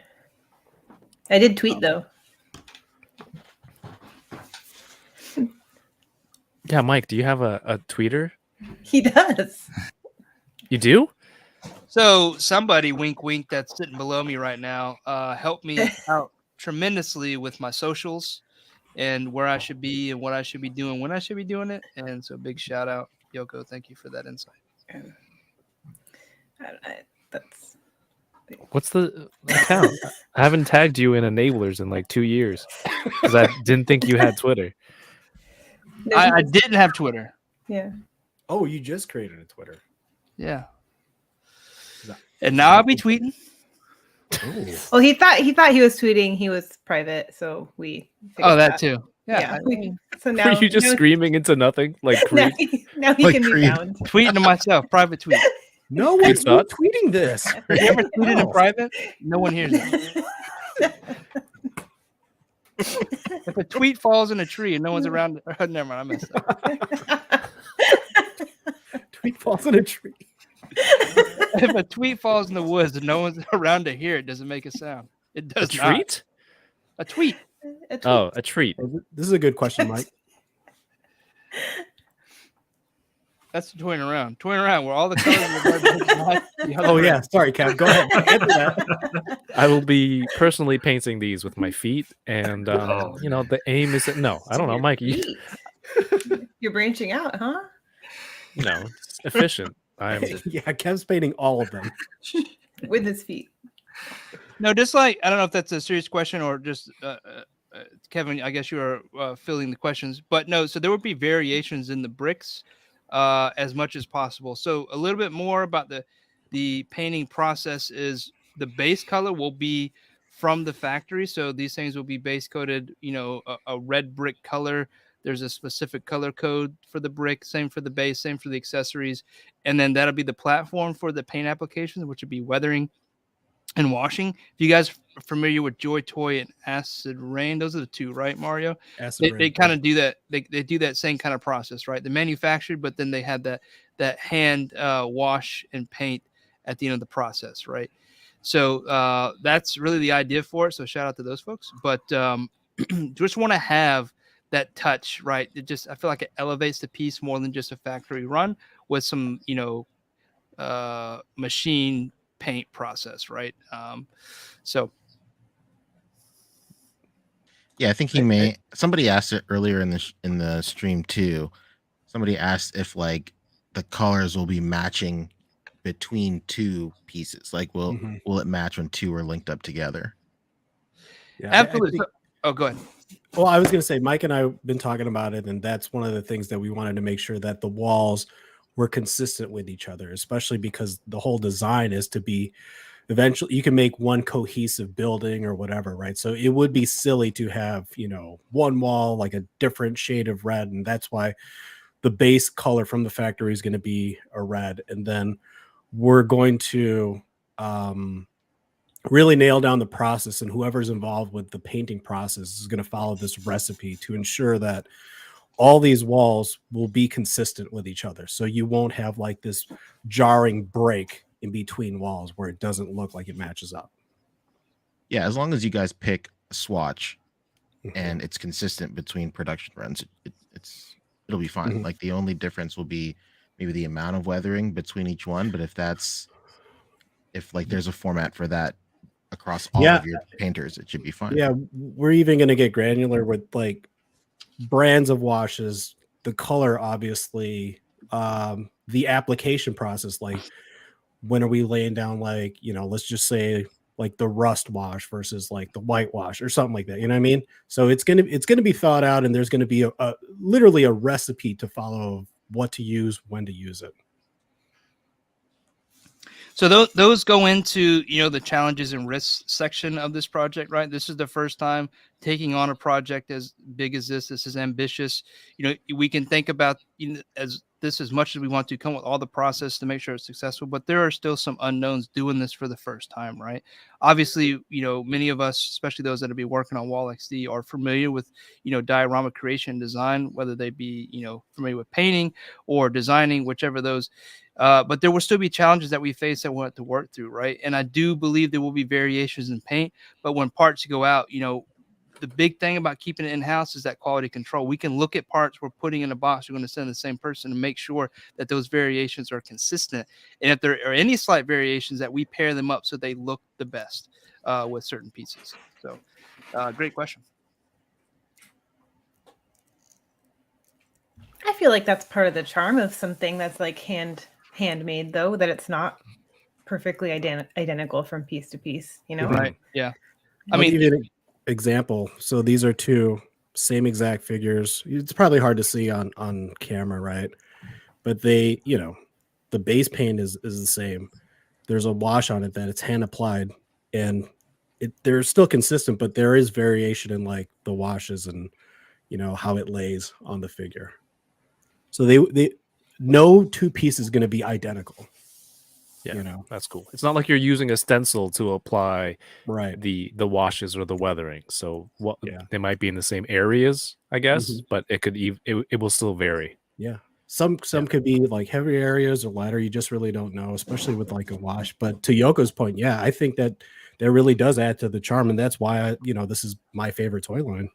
I did tweet though. Yeah, Mike, do you have a tweeter? He does. You do? So somebody, wink, wink, that's sitting below me right now, helped me out tremendously with my socials and where I should be and what I should be doing when I should be doing it. And so big shout out, Yoko. Thank you for that insight. That's What's the account? I haven't tagged you in enablers in like 2 years because I didn't think you had Twitter. I didn't have Twitter. yeah. Oh, you just created a Twitter. Yeah. And now I'll be tweeting. Oh. Well, he thought he was tweeting. He was private, so we. Oh, fixed that too. Yeah. Yeah. So now Were you just now, screaming into nothing like now, Creed? now he Like can be Creed. found. Tweeting to myself, private tweet. No one's thought? tweeting this. Have you ever tweeted in hell? private? No one hears it. If a tweet falls in a tree and no one's around, never mind, I messed up. Tweet falls in a tree. If a tweet falls in the woods and no one's around to hear it, doesn't make a sound. It A does not. treat? A tweet. A tweet. Oh, a treat. This is a good question, Mike. That's toying around. Toying around where all the colors are the other Oh way. yeah, sorry, Kev. Go ahead. Answer that. I will be personally painting these with my feet, and you know the aim is no. I don't know, Mike. You, Tweet. You're branching out, huh? no, it's efficient. I'm Yeah, Kev's painting all of them. With his feet. No, just like I don't know if that's a serious question or just Kevin. I guess you are filling the questions, but no. So there would be variations in the bricks as much as possible. So a little bit more about the painting process is the base color will be from the factory. So these things will be base coated, you know, a red brick color There's a specific color code for the brick, same for the base, same for the accessories. And then that'll be the platform for the paint applications, which would be weathering and washing. If you guys are familiar with Joy Toy and Acid Rain, those are the two, right, Mario? Acid They rain, kind of do that. They do that same kind of process, right? The manufactured, but then they had that hand wash and paint at the end of the process, right? So that's really the idea for it. So shout out to those folks. But just want to have that touch, right? It just, I feel like it elevates the piece more than just a factory run with some, machine paint process, right? So Yeah, I think he may. Somebody asked it earlier in the stream too. Somebody asked if like the colors will be matching between two pieces. Like, will it match when two are linked up together? Yeah, absolutely. Oh, go ahead. Well, I was going to say, Mike and I have been talking about it, and that's one of the things that we wanted to make sure that the walls were consistent with each other, especially because the whole design is to be eventually you can make one cohesive building or whatever, right? So it would be silly to have, one wall like a different shade of red, and that's why the base color from the factory is going to be a red, and then we're going to really nail down the process, and whoever's involved with the painting process is going to follow this recipe to ensure that all these walls will be consistent with each other. So you won't have like this jarring break in between walls where it doesn't look like it matches up. Yeah, as long as you guys pick a swatch and it's consistent between production runs, it'll be fine. Like the only difference will be maybe the amount of weathering between each one, but if there's a format for that across all of your painters, it should be fine. Yeah, we're even going to get granular with like brands of washes, the color, obviously, the application process, like when are we laying down, like, let's just say like the rust wash versus like the whitewash or something like that. You know what I mean? So it's gonna be thought out, and there's gonna be a literally a recipe to follow of what to use, when to use it. So those go into, the challenges and risks section of this project, right? This is the first time taking on a project as big as this. This is ambitious. We can think about as much as we want to, come with all the process to make sure it's successful, but there are still some unknowns doing this for the first time, right? Obviously, many of us, especially those that will be working on WallXD, are familiar with, diorama creation and design, whether they be, familiar with painting or designing, whichever those. But there will still be challenges that we face that we'll have to work through, right? And I do believe there will be variations in paint, but when parts go out, the big thing about keeping it in-house is that quality control. We can look at parts we're putting in a box, we're going to send the same person and make sure that those variations are consistent. And if there are any slight variations, that we pair them up so they look the best with certain pieces. So great question. I feel like that's part of the charm of something that's like handmade, though, that it's not perfectly identical from piece to piece, Right. Yeah. I'll give you an example. So these are two same exact figures. It's probably hard to see on camera, right? But they, the base paint is the same. There's a wash on it that it's hand applied, and they're still consistent, but there is variation in like the washes and how it lays on the figure. So they no two pieces is going to be identical. Yeah, that's cool. It's not like you're using a stencil to apply the washes or the weathering. So they might be in the same areas, I guess, but it will still vary. Yeah. Some could be like heavy areas or lighter. You just really don't know, especially with like a wash. But to Yoko's point, I think that really does add to the charm, and that's why this is my favorite toy line.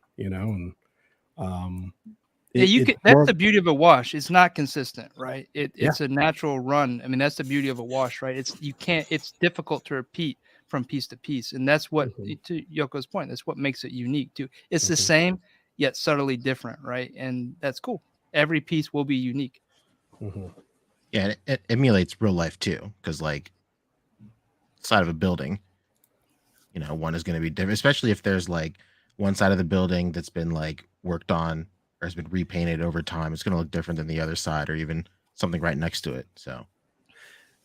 That's the beauty of a wash. It's not consistent, right? It's a natural run. I mean, that's the beauty of a wash, right? It's difficult to repeat from piece to piece, and that's what, to Yoko's point, that's what makes it unique too. It's the same yet subtly different, right? And that's cool. Every piece will be unique. Yeah, it emulates real life too, because like side of a building, one is going to be different, especially if there's like one side of the building that's been like worked on or has been repainted over time. It's going to look different than the other side, or even something right next to it. So,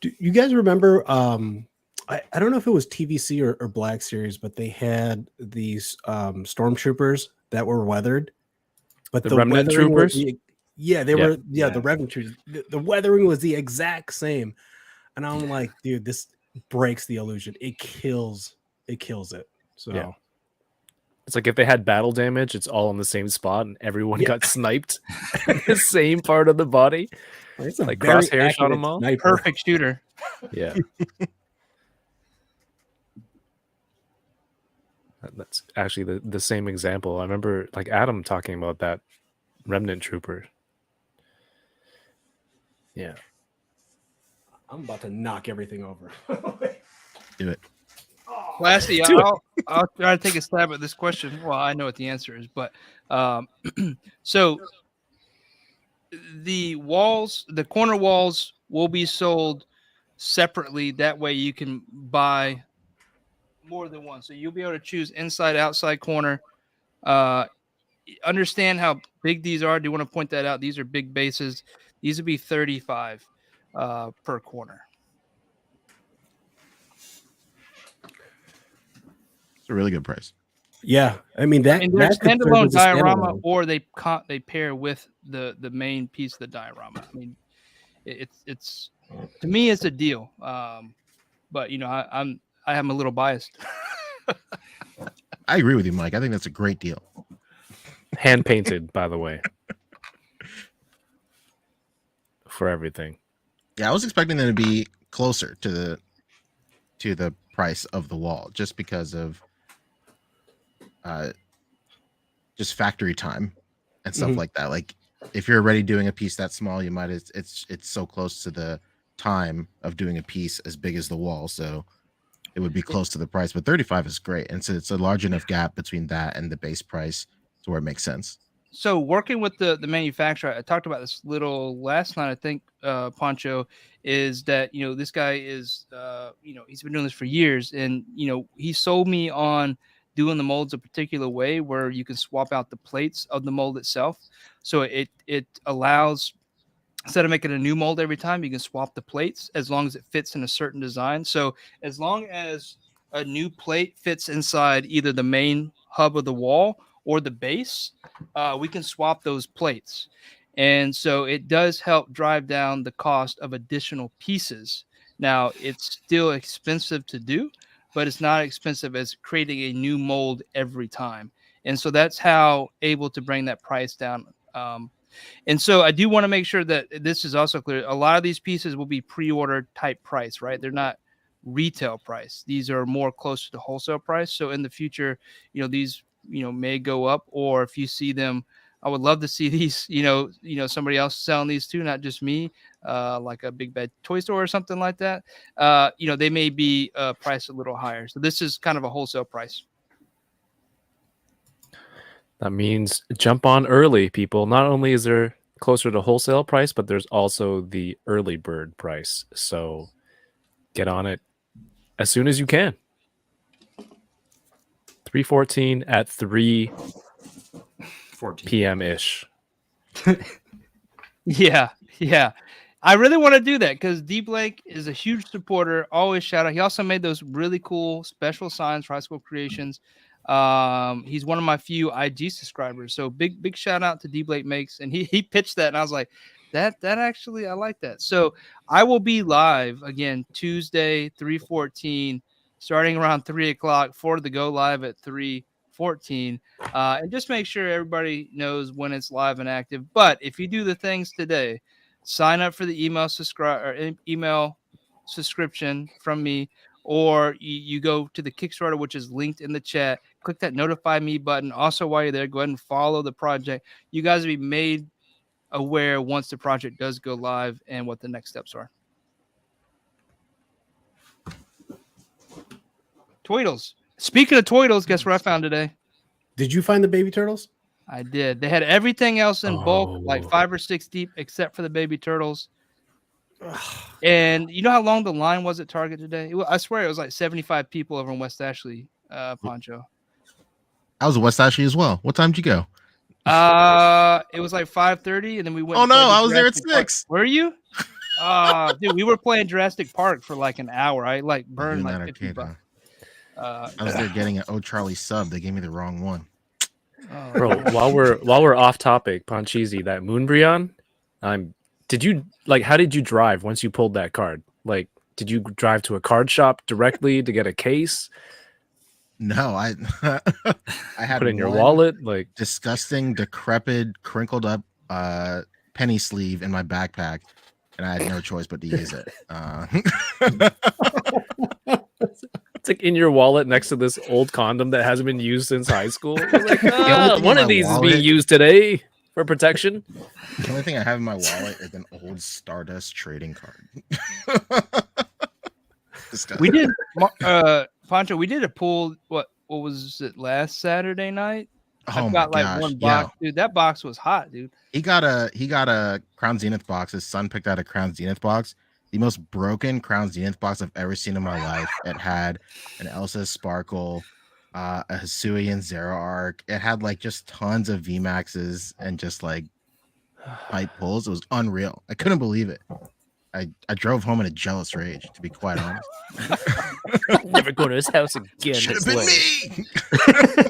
do you guys remember? I don't know if it was TVC or Black Series, but they had these stormtroopers that were weathered. but The the remnant weathering was troopers? they Yeah. were the remnant troopers. The weathering was the exact same, and I'm like, dude, this breaks the illusion. It kills it. So Yeah. It's like if they had battle damage, it's all in the same spot, and everyone Yeah. got sniped in the same part of the body. it's a Like very crosshair shot accurate them all. sniper. Perfect shooter. Yeah. That's actually the same example. I remember like Adam talking about that remnant trooper. Yeah. I'm about to knock everything over. Do it. Lastly, Do it. I'll try to take a stab at this question. Well, I know what the answer is, but so the walls, the corner walls will be sold separately. That way you can buy more than one. So you'll be able to choose inside, outside corner. Understand how big these are. Do you want to point that out? These are big bases. These would be 35 per corner. It's a really good price. Yeah, I mean that. And they're that could serve standalone as a diorama, standalone. or they pair with the main piece of the diorama. I mean, it's to me it's a deal. But you know, I am a little biased. I agree with you, Mike. I think that's a great deal. Hand painted, by the way. For everything. Yeah, I was expecting them to be closer to the price of the wall, just because of just factory time and stuff like that. Like if you're already doing a piece that small, you might it's so close to the time of doing a piece as big as the wall, so it would be close to the price. But 35 is great, and so it's a large enough gap between that and the base price to where it makes sense. So working with the manufacturer, I talked about this little last night, I think, Poncho, is that, you know, this guy is, you know, he's been doing this for years, and, you know, he sold me on doing the molds a particular way where you can swap out the plates of the mold itself. So it allows, instead of making a new mold every time, you can swap the plates as long as it fits in a certain design. So as long as a new plate fits inside either the main hub of the wall or the base, we can swap those plates. And so it does help drive down the cost of additional pieces. Now, it's still expensive to do, but it's not expensive as creating a new mold every time. And so that's how able to bring that price down. And so I do want to make sure that this is also clear. A lot of these pieces will be pre-order type price, right? They're not retail price. These are more close to wholesale price. So in the future, you know, these, you know, may go up, or if you see them, I would love to see these, you know, somebody else selling these too, not just me, like a Big Bad Toy Store or something like that. You know, they may be priced a little higher. So this is kind of a wholesale price. That means jump on early, people. Not only is there closer to wholesale price, but there's also the early bird price. So get on it as soon as you can. 314 at 3 14. p.m. ish. Yeah. I really want to do that because Dio-Bolic is a huge supporter. Always shout out. He also made those really cool special signs for High School Creations. He's one of my few IG subscribers. So big shout out to Dio-Bolic Makes. And he pitched that, and I was like, that actually, I like that. So I will be live again Tuesday, 3/14, starting around 3:00 for the go live at 3:14. And just make sure everybody knows when it's live and active. But if you do the things today, sign up for the email subscription from me, or you go to the Kickstarter, which is linked in the chat. Click that notify me button. Also, while you're there, go ahead and follow the project. You guys will be made aware once the project does go live and what the next steps are. Toidles. Speaking of Toidles, guess what I found today? Did you find the baby turtles? I did. They had everything else in bulk, like Oh. 5 or 6 deep, except for the baby turtles. And you know how long the line was at Target today? I swear it was like 75 people over in West Ashley, Poncho. I was at West Ashley as well. What time did you go? It was like 5:30, and then we went. Oh and no, played I was there at Jurassic Park. 6. Were you? Dude, we were playing Jurassic Park for like an hour. I like burned like $50. I was there getting an Oh Charlie sub. They gave me the wrong one. Oh, Bro, man. while we're off topic, Panchisi, that Moonbrion, did you like? How did you drive once you pulled that card? Like, did you drive to a card shop directly to get a case? No, I I had Put it in your one wallet? Like, disgusting, decrepit, crinkled up penny sleeve in my backpack, and I had no choice but to use it. it's like in your wallet next to this old condom that hasn't been used since high school. You're like, The only thing one in of my these is being wallet- used today for protection. The only thing I have in my wallet is an old Stardust trading card. Disgusting. We did, Pancho. We did a pool. What was it last Saturday night? Oh I've my got like gosh! one Yeah, box, dude. That box was hot, dude. he got a Crown Zenith box. His son picked out a Crown Zenith box. The most broken Crown Zenith box I've ever seen in my life. It had an Elsa Sparkle, a Hisuian Zero Arc. It had like just tons of VMAXs and just like pipe pulls. It was unreal. I couldn't believe it. I drove home in a jealous rage, to be quite honest. Never go to his house again. Should have this been way.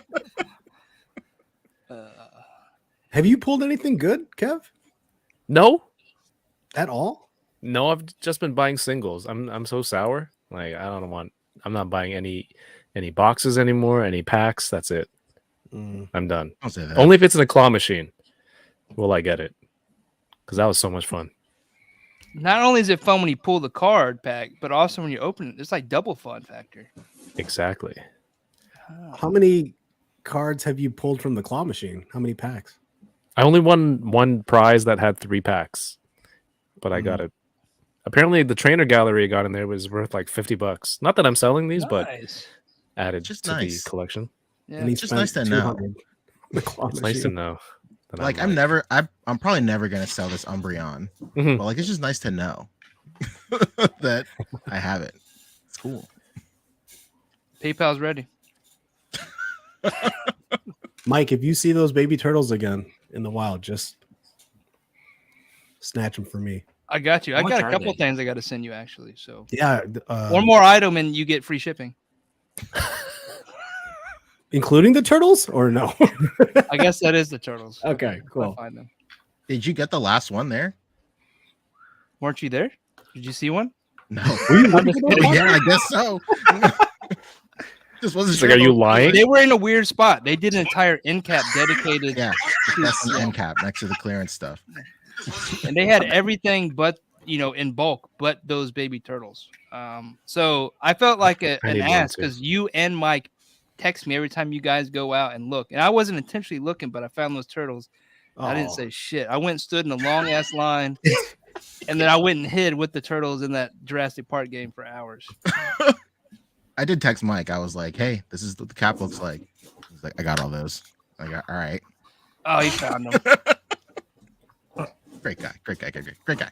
me. Have you pulled anything good, Kev? No, At all? no, I've just been buying singles. I'm so sour. Like, I'm not buying any boxes anymore, any packs. That's it. I'm done. Don't say that. Only if it's in a claw machine will I get it. Because that was so much fun. Not only is it fun when you pull the card pack, but also when you open it, it's like double fun factor. Exactly. How many cards have you pulled from the claw machine? How many packs? I only won one prize that had 3 packs, but I got it. Apparently, the trainer gallery I got in there was worth like $50. Not that I'm selling these, but Nice. added Just to nice. the collection. Yeah. And he It's just spent nice to know. 200 the claw It's nice to machine. know. that Like I'm probably never gonna sell this Umbreon, Mhm. but like it's just nice to know that I have it. It's cool. PayPal's ready. Mike, if you see those baby turtles again in the wild, just snatch them for me. I got you. I How much got a are couple they? things I got to send you actually. So Yeah. one more item and you get free shipping. Including the turtles or no? I guess that is the turtles. Okay, I'll cool. find them. Did you get the last one there? Weren't you there? Did you see one? No. kidding. Yeah, I guess so. Just wasn't It's sure. like, are you if- lying? They were in a weird spot. They did an entire end cap dedicated, Yeah, that's the Yeah. end cap next to the clearance stuff. and they had everything but in bulk, but those baby turtles. So I felt like I an need one ass too. because you and Mike text me every time you guys go out and look, and I wasn't intentionally looking, but I found those turtles. I didn't Oh. say shit. I went and stood in a long ass line, and then I went and hid with the turtles in that Jurassic Park game for hours. I did text Mike. I was like, "Hey, this is what the cap looks like." He's like, "I got all those." I got all right. Oh, he found them. Great guy. Great guy. Great guy.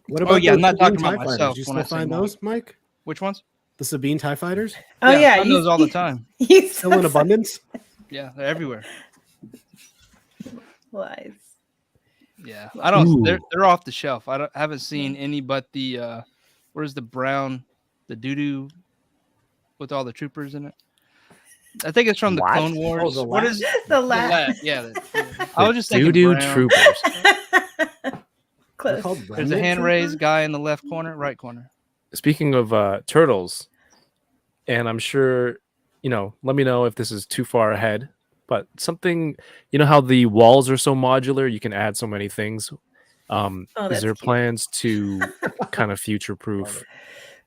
What Oh, about yeah, I'm those not talking Sabine about TIE myself Fighters? You when I still say find Mike. those, Mike? Which ones? The Sabine TIE Fighters? Oh I yeah, find those all the time. You Still in abundance? Yeah, they're everywhere. Lies. Yeah, I don't. They're Ooh. off the shelf. I haven't seen any but the where's the brown, the doo-doo with all the troopers in it. I think it's from the What? Clone Wars. the What lab? is The the lab. lab? Yeah, I was just thinking Doo-doo brown. troopers. They're Close. called There's a remnant hand troopers? raised guy in the left corner, right corner. Speaking of turtles, and I'm sure, let me know if this is too far ahead, but something, how the walls are so modular, you can add so many things. Is that's there cute. plans to kind of future proof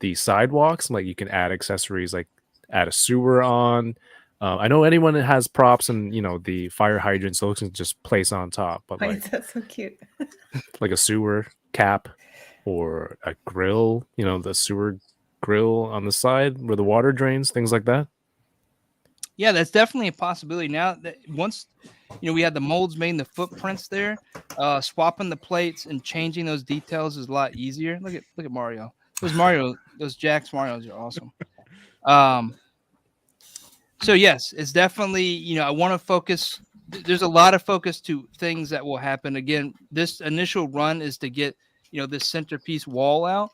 the sidewalks? Like you can add accessories, like add a sewer on. I know anyone that has props and, the fire hydrants, those can just place on top, but Why like, is that so cute? like a sewer cap or a grill, the sewer grill on the side where the water drains, things like that. Yeah, that's definitely a possibility. Now that once we had the molds made and the footprints there, swapping the plates and changing those details is a lot easier. Look at Mario. Those Jax Marios are awesome. So yes, it's definitely, I want to focus. There's a lot of focus to things that will happen. Again, this initial run is to get, this centerpiece wall out.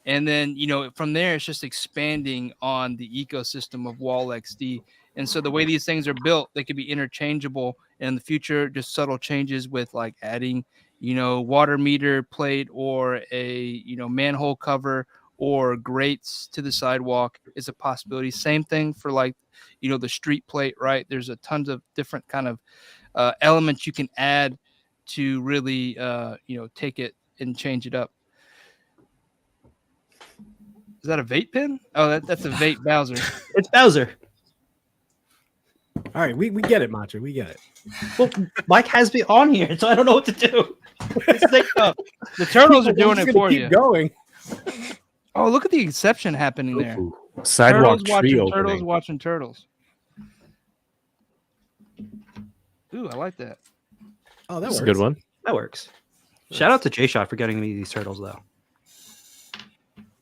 And then, from there, it's just expanding on the ecosystem of WallXD. And so the way these things are built, they could be interchangeable. And in the future, just subtle changes with like adding, water meter plate or a, manhole cover or grates to the sidewalk is a possibility. Same thing for like, the street plate, right? There's a tons of different kind of elements you can add to really, take it and change it up. Is that a vape pen? Oh, that's a vape Bowser. It's Bowser. All right, we get it, Macho. We get it. Well, Mike has me on here, so I don't know what to do. It's like, the turtles are doing Just it gonna for keep you. Going. Oh, look at the exception happening there. Ooh, sidewalk Turtles tree watching opening. turtles watching turtles. Ooh, I like that. Oh, that That's works. a good one. That works. Shout out to J-Shot for getting me these turtles, though.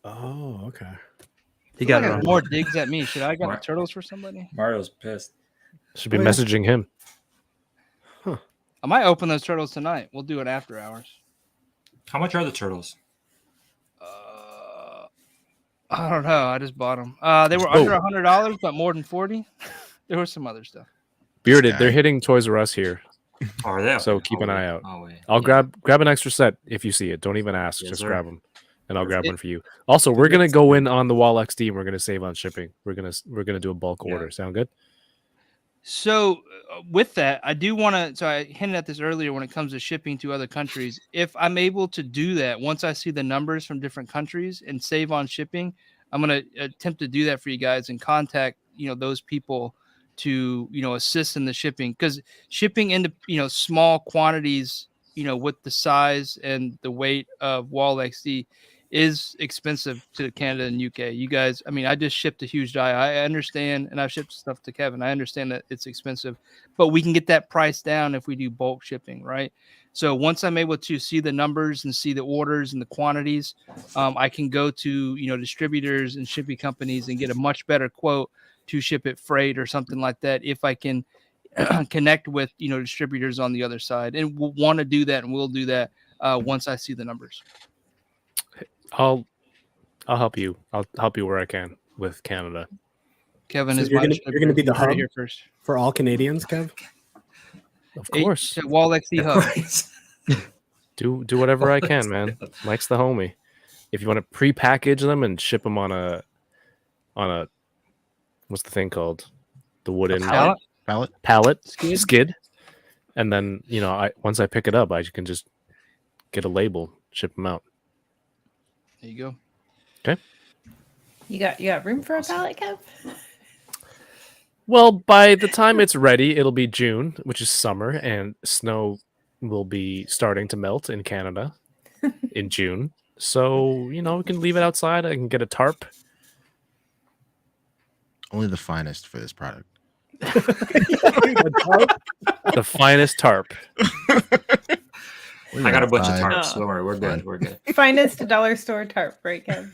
Oh, okay. He got it Got on. more digs at me. Should I got the Mark. turtles for somebody? Mario's pissed. Should be Oh, yeah. messaging him. I might open those turtles tonight. We'll do it after hours. How much are the turtles? I don't know. I just bought them. They were Oh. under $100, but more than 40. There was some other stuff. Bearded, guy. they're hitting Toys R Us here. Oh, are they? So Okay. keep I'll an wait. eye out. I'll wait. I'll Yeah. grab an extra set if you see it. Don't even ask. Yes, Just sir. grab them, and I'll grab It- one for you. Also, we're gonna go in on the WallXD and we're gonna save on shipping. We're gonna do a bulk Yeah. order. Sound good? So with that, I do want to. So I hinted at this earlier when it comes to shipping to other countries. If I'm able to do that, once I see the numbers from different countries and save on shipping, I'm going to attempt to do that for you guys and contact those people to assist in the shipping, because shipping into small quantities with the size and the weight of WallXD is expensive to Canada and UK. You guys, I mean, I just shipped a huge die. I understand, and I've shipped stuff to Kevin. I understand that it's expensive, but we can get that price down if we do bulk shipping, right? So once I'm able to see the numbers and see the orders and the quantities, I can go to distributors and shipping companies and get a much better quote to ship it freight or something like that if I can connect with distributors on the other side. And we'll want to do that, and we'll do that once I see the numbers. I'll help you. I'll help you where I can with Canada. Kevin So is you're my gonna be the You heard it hub? here first. For all Canadians, Kev. Of course, WallXD Hub. do whatever I can, man. Mike's the homie. If you want to pre-package them and ship them on a what's the thing called? The wooden pallet? Palette. skid, and then once I pick it up, I can just get a label, ship them out. There you go. You got room for a pallet, Kev? Well, by the time it's ready, it'll be June, which is summer, and snow will be starting to melt in Canada in June. So, we can leave it outside. I can get a tarp. Only the finest for this product. The finest tarp. I got a bunch of Outside. tarps. Don't worry, we're good. We're good. Finest dollar store tarp, right, Kev?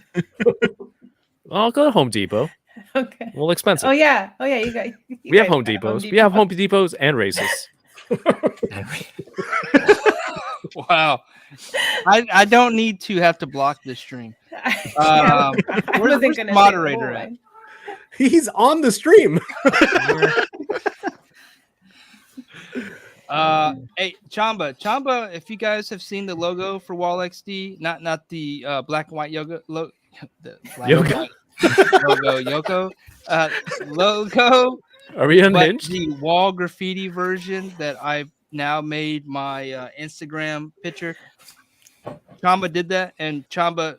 I'll go to Home Depot. Okay. Well, expensive. Oh yeah. You guys. We have guys Home got Depots. We have Home Depots and races. Wow. I don't need to have to block this stream. I Where's wasn't the gonna say moderator whole at? line. He's on the stream. Hey, Chamba, if you guys have seen the logo for WallXD, not the black and white yoga logo, the black and Yoga? white logo, logo, Are we but unhinged? the wall graffiti version that I've now made my Instagram picture. Chamba did that, and Chamba,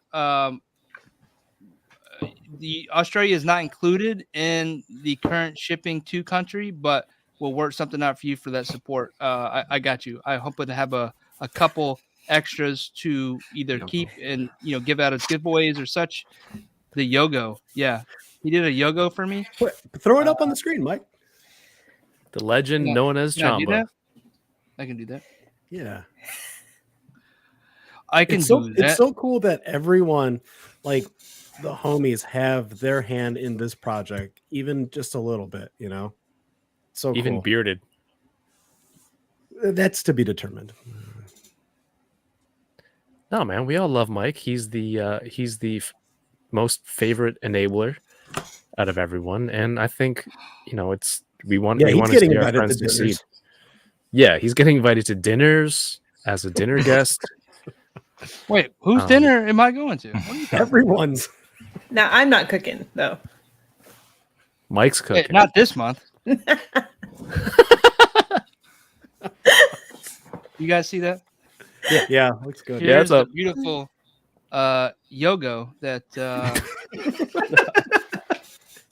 the Australia is not included in the current shipping to country, but we'll work something out for you for that support. I got you. I hope to have a couple extras to either keep and give out as giveaways or such. The Yogo, yeah, he did a Yogo for me. Throw it up on the screen, Mike. The legend Yeah. known as Can I do Chamba. that? I can do that. Yeah. I can It's so do that. it's so cool that everyone, like the homies, have their hand in this project, even just a little bit. So Even cool. bearded. That's to be determined. No, man, we all love Mike. He's the most favorite enabler out of everyone, and I think it's we want he's to getting see our invited friends to succeed. dinners. Yeah, he's getting invited to dinners as a dinner guest. Wait, whose dinner am I going to? What are you talking Everyone's. Now I'm not cooking though. Mike's about? Wait, cooking. not this month. You guys see that? Yeah, looks good. Yeah, Here's it's a up. beautiful yogo that the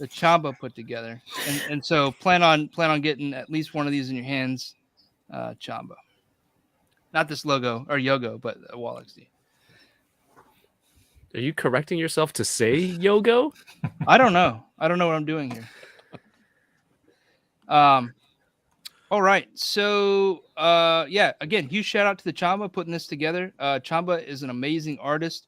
Chamba put together, and so plan on getting at least one of these in your hands, Chamba. Not this logo or yogo, but WallXD. Are you correcting yourself to say Yogo? I don't know what I'm doing here. All right. So yeah, again, huge shout out to the Chamba putting this together. Chamba is an amazing artist.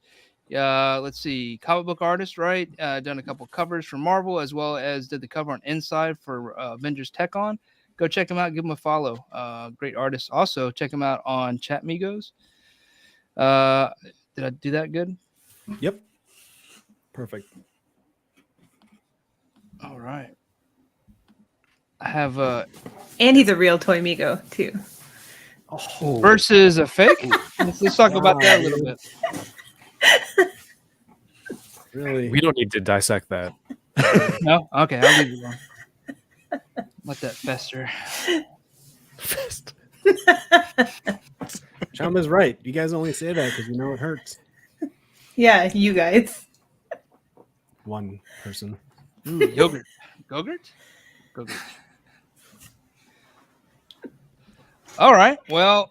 Let's see, comic book artist, right? Done a couple covers for Marvel, as well as did the cover on Inside for Avengers Tech On. Go check him out, give him a follow. Great artist. Also, check him out on Chatmigos. Did I do that good? Yep. Perfect. All right. I have And he's a real Toy Migo too. Oh, versus a fake. Let's talk about that a little bit. really? We don't need to dissect that. No? Okay, I'll leave it alone. Let that fester. Chamba's right. You guys only say that because you know it hurts. Yeah, you guys. One person. Yogurt. Gogurt? Gogurt. All right. Well,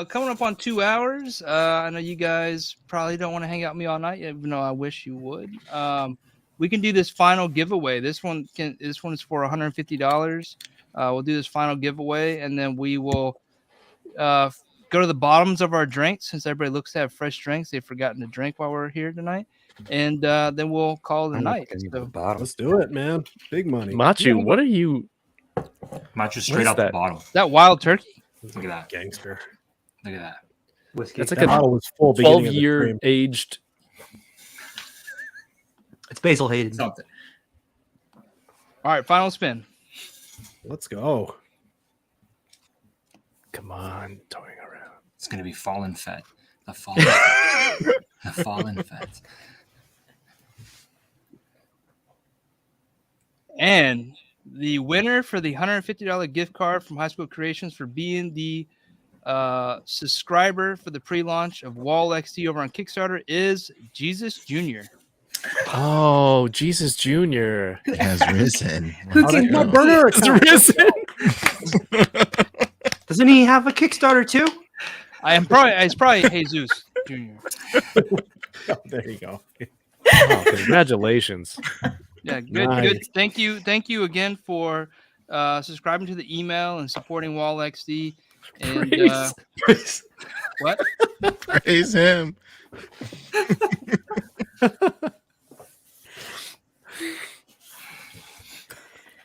coming up on 2 hours. I know you guys probably don't want to hang out with me all night, even though I wish you would. We can do this final giveaway. This one is for $150. We'll do this final giveaway, and then we will go to the bottoms of our drinks, since everybody looks to have fresh drinks they've forgotten to drink while we're here tonight, and then we'll call it a night. So, Let's do it, man. Big money. Machu, what are you? Macho straight out that? the bottle. that wild turkey. Look at that. Gangster. Look at that. Whiskey. That's like That a bottle was full. beginning of the 12-year stream. aged. It's Basil Hayden. Something. All right, final spin. Let's go. Come on, toying around. It's gonna be Fallen Fett. The Fallen Fett. The Fallen Fett. And the winner for the $150 gift card from High School Creations for being the subscriber for the pre-launch of WallXD over on Kickstarter is Jesus Jr. Oh, Jesus Jr. Has risen. Who Let's can- go. My burner It's account. risen. Doesn't he have a Kickstarter too? It's probably Jesus Jr. Oh, there you go. Oh, congratulations. Yeah, good. Nice. Thank you again for subscribing to the email and supporting WallXD. And Praise. what? Praise him.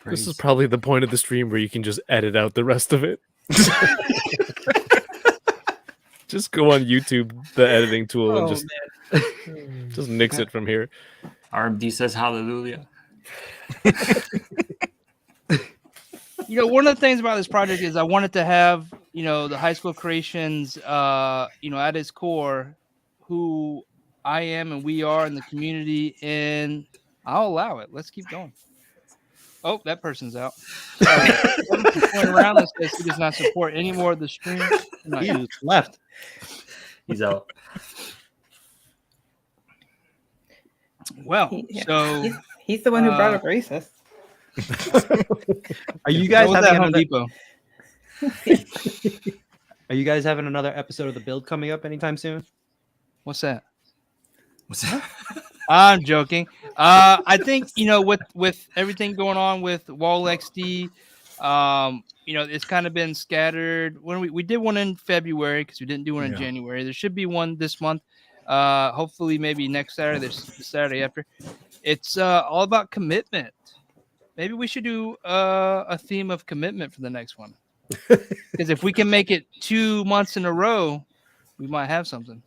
This is probably the point of the stream where you can just edit out the rest of it. Just go on YouTube, the editing tool, and just nix it from here. RMD says hallelujah. One of the things about this project is I wanted to have, the High School Creations, at its core, who I am and we are in the community, and I'll allow it. Let's keep going. Oh, that person's out. Going around that says he does not support any more of the stream. He just left. He's out. Well, so He's the one who brought up racist. Are you that guys was at having Home another, Depot. Are you guys having another episode of the build coming up anytime soon? What's that? What's that? I'm joking. I think with everything going on with WallXD, it's kind of been scattered. When we did one in February because we didn't do one in January. There should be one this month. Hopefully, maybe next Saturday. There's the Saturday after. It's all about commitment. Maybe we should do a theme of commitment for the next one. Because if we can make it 2 months in a row, we might have something.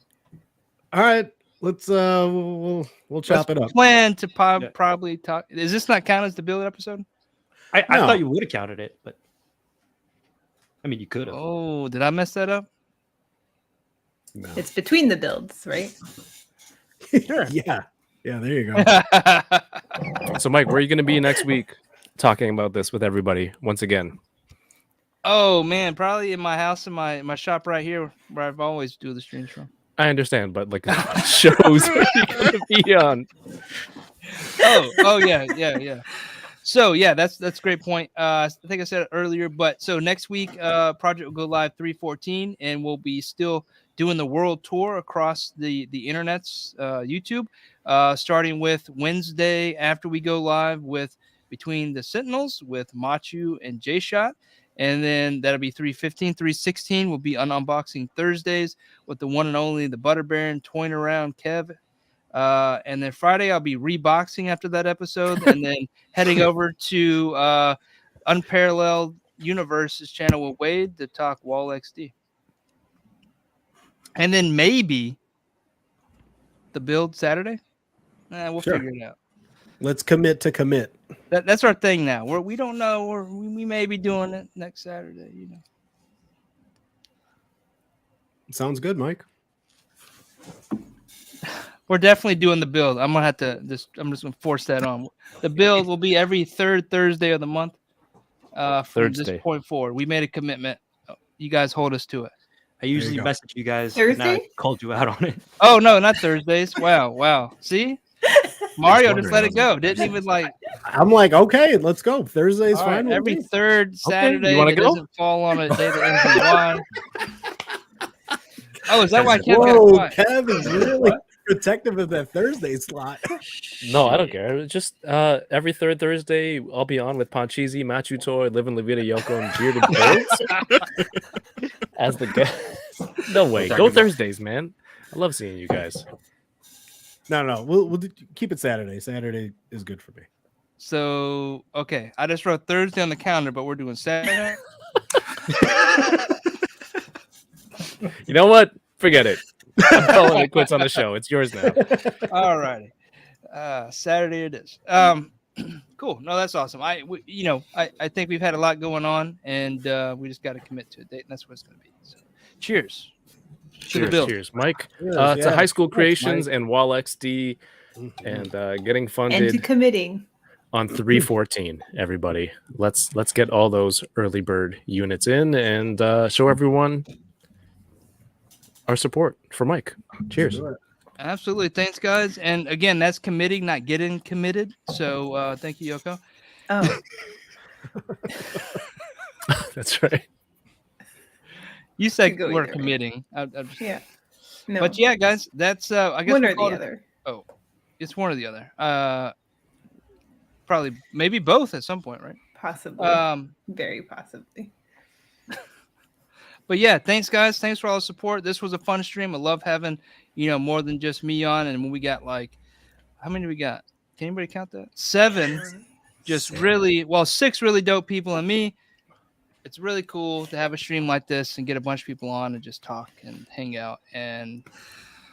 All right. Let's we'll chop it up. Plan to Yeah. probably talk. Is this not count as the build episode? I No. thought you would have counted it, but I mean, you could have. Oh, did I mess that up? No. It's between the builds, right? Sure. Yeah. There you go. So, Mike, where are you going to be next week talking about this with everybody once again? Oh man, probably in my house, in my shop right here, where I've always do the streams from. I understand, but like shows are you going to be on? Oh yeah. So yeah, that's a great point. I think I said it earlier, but so next week, project will go live 3/14, and we'll be still doing the world tour across the internet's YouTube, starting with Wednesday after we go live with Between the Sentinels with Machu and J-Shot. And then that'll be 3/15, 3/16 will be unboxing Thursdays with the one and only the Butter Baron toying around Kev. And then Friday I'll be reboxing after that episode, and then heading over to Unparalleled Universe's channel with Wade to talk WallXD. And then maybe the build Saturday. We'll Sure. figure it out. Let's commit to commit. That's our thing now. We don't know, or we may be doing it next Saturday. You know. Sounds good, Mike. We're definitely doing the build. I'm gonna have to I'm just gonna force that on. The build will be every third Thursday of the month. From this Thursday. point forward, we made a commitment. You guys hold us to it. I usually go. message you guys. and I Thursday? called you out on it. Oh no, not Thursdays. Wow. See, Mario just let it wondering, go. Didn't even like. I'm like, okay, let's go. Thursday's All right, fine. with every me. third Saturday you wanna that go? doesn't fall on a day that ends in Y. Oh, is that why I can't Whoa, get quiet? Kev is really protective of that Thursday slot. No, I don't care. It's just every third Thursday, I'll be on with Panchisi, Machu Toy, Living La Vida, Yoko, and Bearded Birds as the guest. No way. Go Thursdays, man. I love seeing you guys. No. We'll keep it Saturday. Saturday is good for me. So okay, I just wrote Thursday on the calendar, but we're doing Saturday. You know what? Forget it. I'm calling it quits on the show. It's yours now. All righty. Saturday it is. Cool. No, that's awesome. I think we've had a lot going on, and we just got to commit to a date, and that's what it's going to be. So, cheers. To the build. Cheers, Mike. Cheers, To High School Thanks, Creations Mike. and WallXD and getting And to funded committing. on 3/14. Everybody, let's get all those early bird units in and show everyone our support for Mike. Cheers. Absolutely. Thanks, guys. And again, that's committing, not getting committed. So thank you, Yoko. Oh, That's right. You said Could go we're either way. committing. I'm just, yeah. No. But yeah, guys, that's I guess one we'll or call the it- other. It's one or the other. Probably maybe both at some point, right? Possibly. Very possibly. But yeah, thanks guys. Thanks for all the support. This was a fun stream. I love having, more than just me on. And when we got how many we got? Can anybody count that? 7. Just really, 6 really dope people and me. It's really cool to have a stream like this and get a bunch of people on and just talk and hang out. And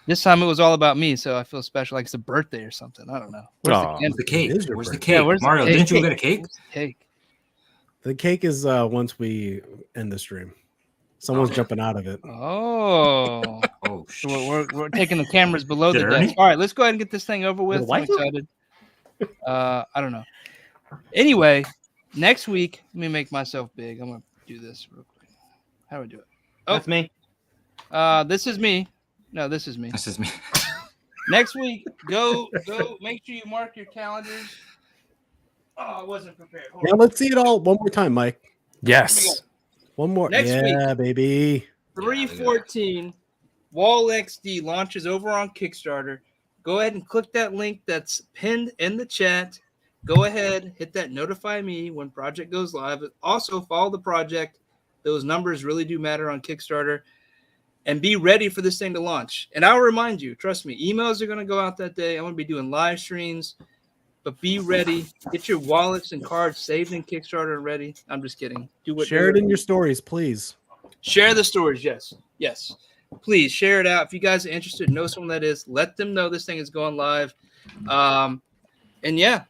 this time it was all about me, so I feel special, like it's a birthday or something. I don't know. Where's Aw. the Where's the cake? It is your Where's the birthday. cake? where's the Mario, cake? didn't you go get a cake? Where's the cake? The cake is once we end the stream. Someone's jumping out of it. Oh, Oh, so we're taking the cameras below the Did desk. Ernie? All right, let's go ahead and get this thing over with. I'm What? excited. I don't know. Anyway, next week, let me make myself big. I'm gonna do this real quick. How do I do it? Oh. That's me. This is me. No, this is me. This is me. Next week, go. Make sure you mark your calendars. Oh, I wasn't prepared. Hold Yeah, on. let's see it all one more time, Mike. Yes. One more. Next yeah, baby. 3/14, WallXD launches over on Kickstarter. Go ahead and click that link that's pinned in the chat. Go ahead, hit that notify me when project goes live. Also, follow the project. Those numbers really do matter on Kickstarter. And be ready for this thing to launch. And I'll remind you, trust me, emails are going to go out that day. I'm going to be doing live streams. But be ready. Get your wallets and cards saved in Kickstarter and ready. I'm just kidding. Do what Share it in your stories, please. Share the stories. Yes. please share it out. If you guys are interested, know someone that is, let them know this thing is going live. And yeah,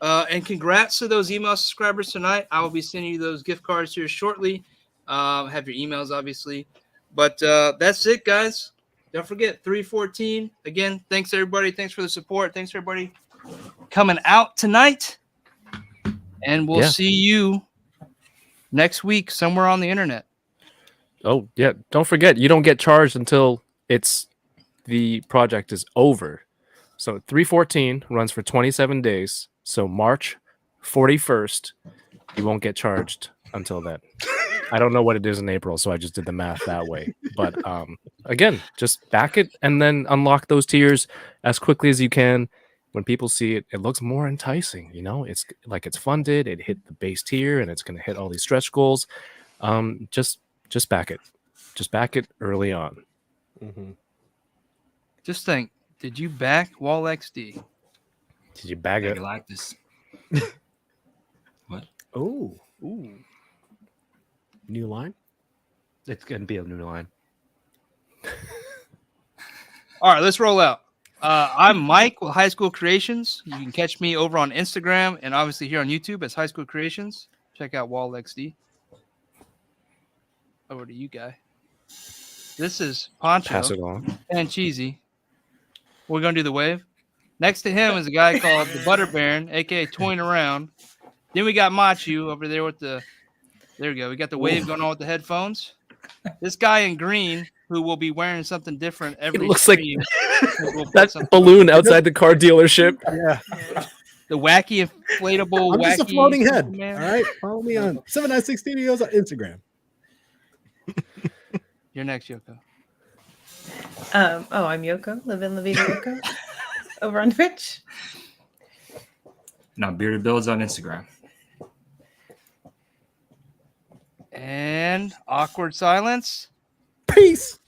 and congrats to those email subscribers tonight. I will be sending you those gift cards here shortly. Have your emails, obviously. But that's it, guys. Don't forget, 314. Again, thanks, everybody. Thanks for the support. Thanks, everybody, coming out tonight. And we'll see you next week somewhere on the internet. Oh, yeah. Don't forget, you don't get charged until the project is over. So 314 runs for 27 days. So March 41st, you won't get charged until then. I don't know what it is in April, so I just did the math that way. But again, just back it and then unlock those tiers as quickly as you can. When people see it, it looks more enticing. You know, it's like it's funded. It hit the base tier, and it's going to hit all these stretch goals. Just back it. Just back it early on. Mm-hmm. Just think, did you back WallXD? Did you bag it? You like this? What? Oh, Ooh, new line. it's gonna be a new line. All right, let's roll out. I'm Mike with High School Creations. You can catch me over on Instagram and obviously here on YouTube as High School Creations. Check out WallXD. Over to you, Guy. This is Poncho Pass it on. and Cheesy. We're going to do the wave. Next to him is a guy called the Butter Baron, a.k.a. Toying Around. Then we got Machu over there with the – there we go. We got the wave going on with the headphones. This guy in green who will be wearing something different every looks like stream. We'll put That something- balloon outside the car dealership. Yeah, the wacky inflatable I'm wacky just a floating head. Superman. All right, follow me on 796 Studios on Instagram. You're next, Yoko. I'm Yoko, live in La Vida Yoko, over on Twitch. Now, Bearded Builds on Instagram. And awkward silence. Peace.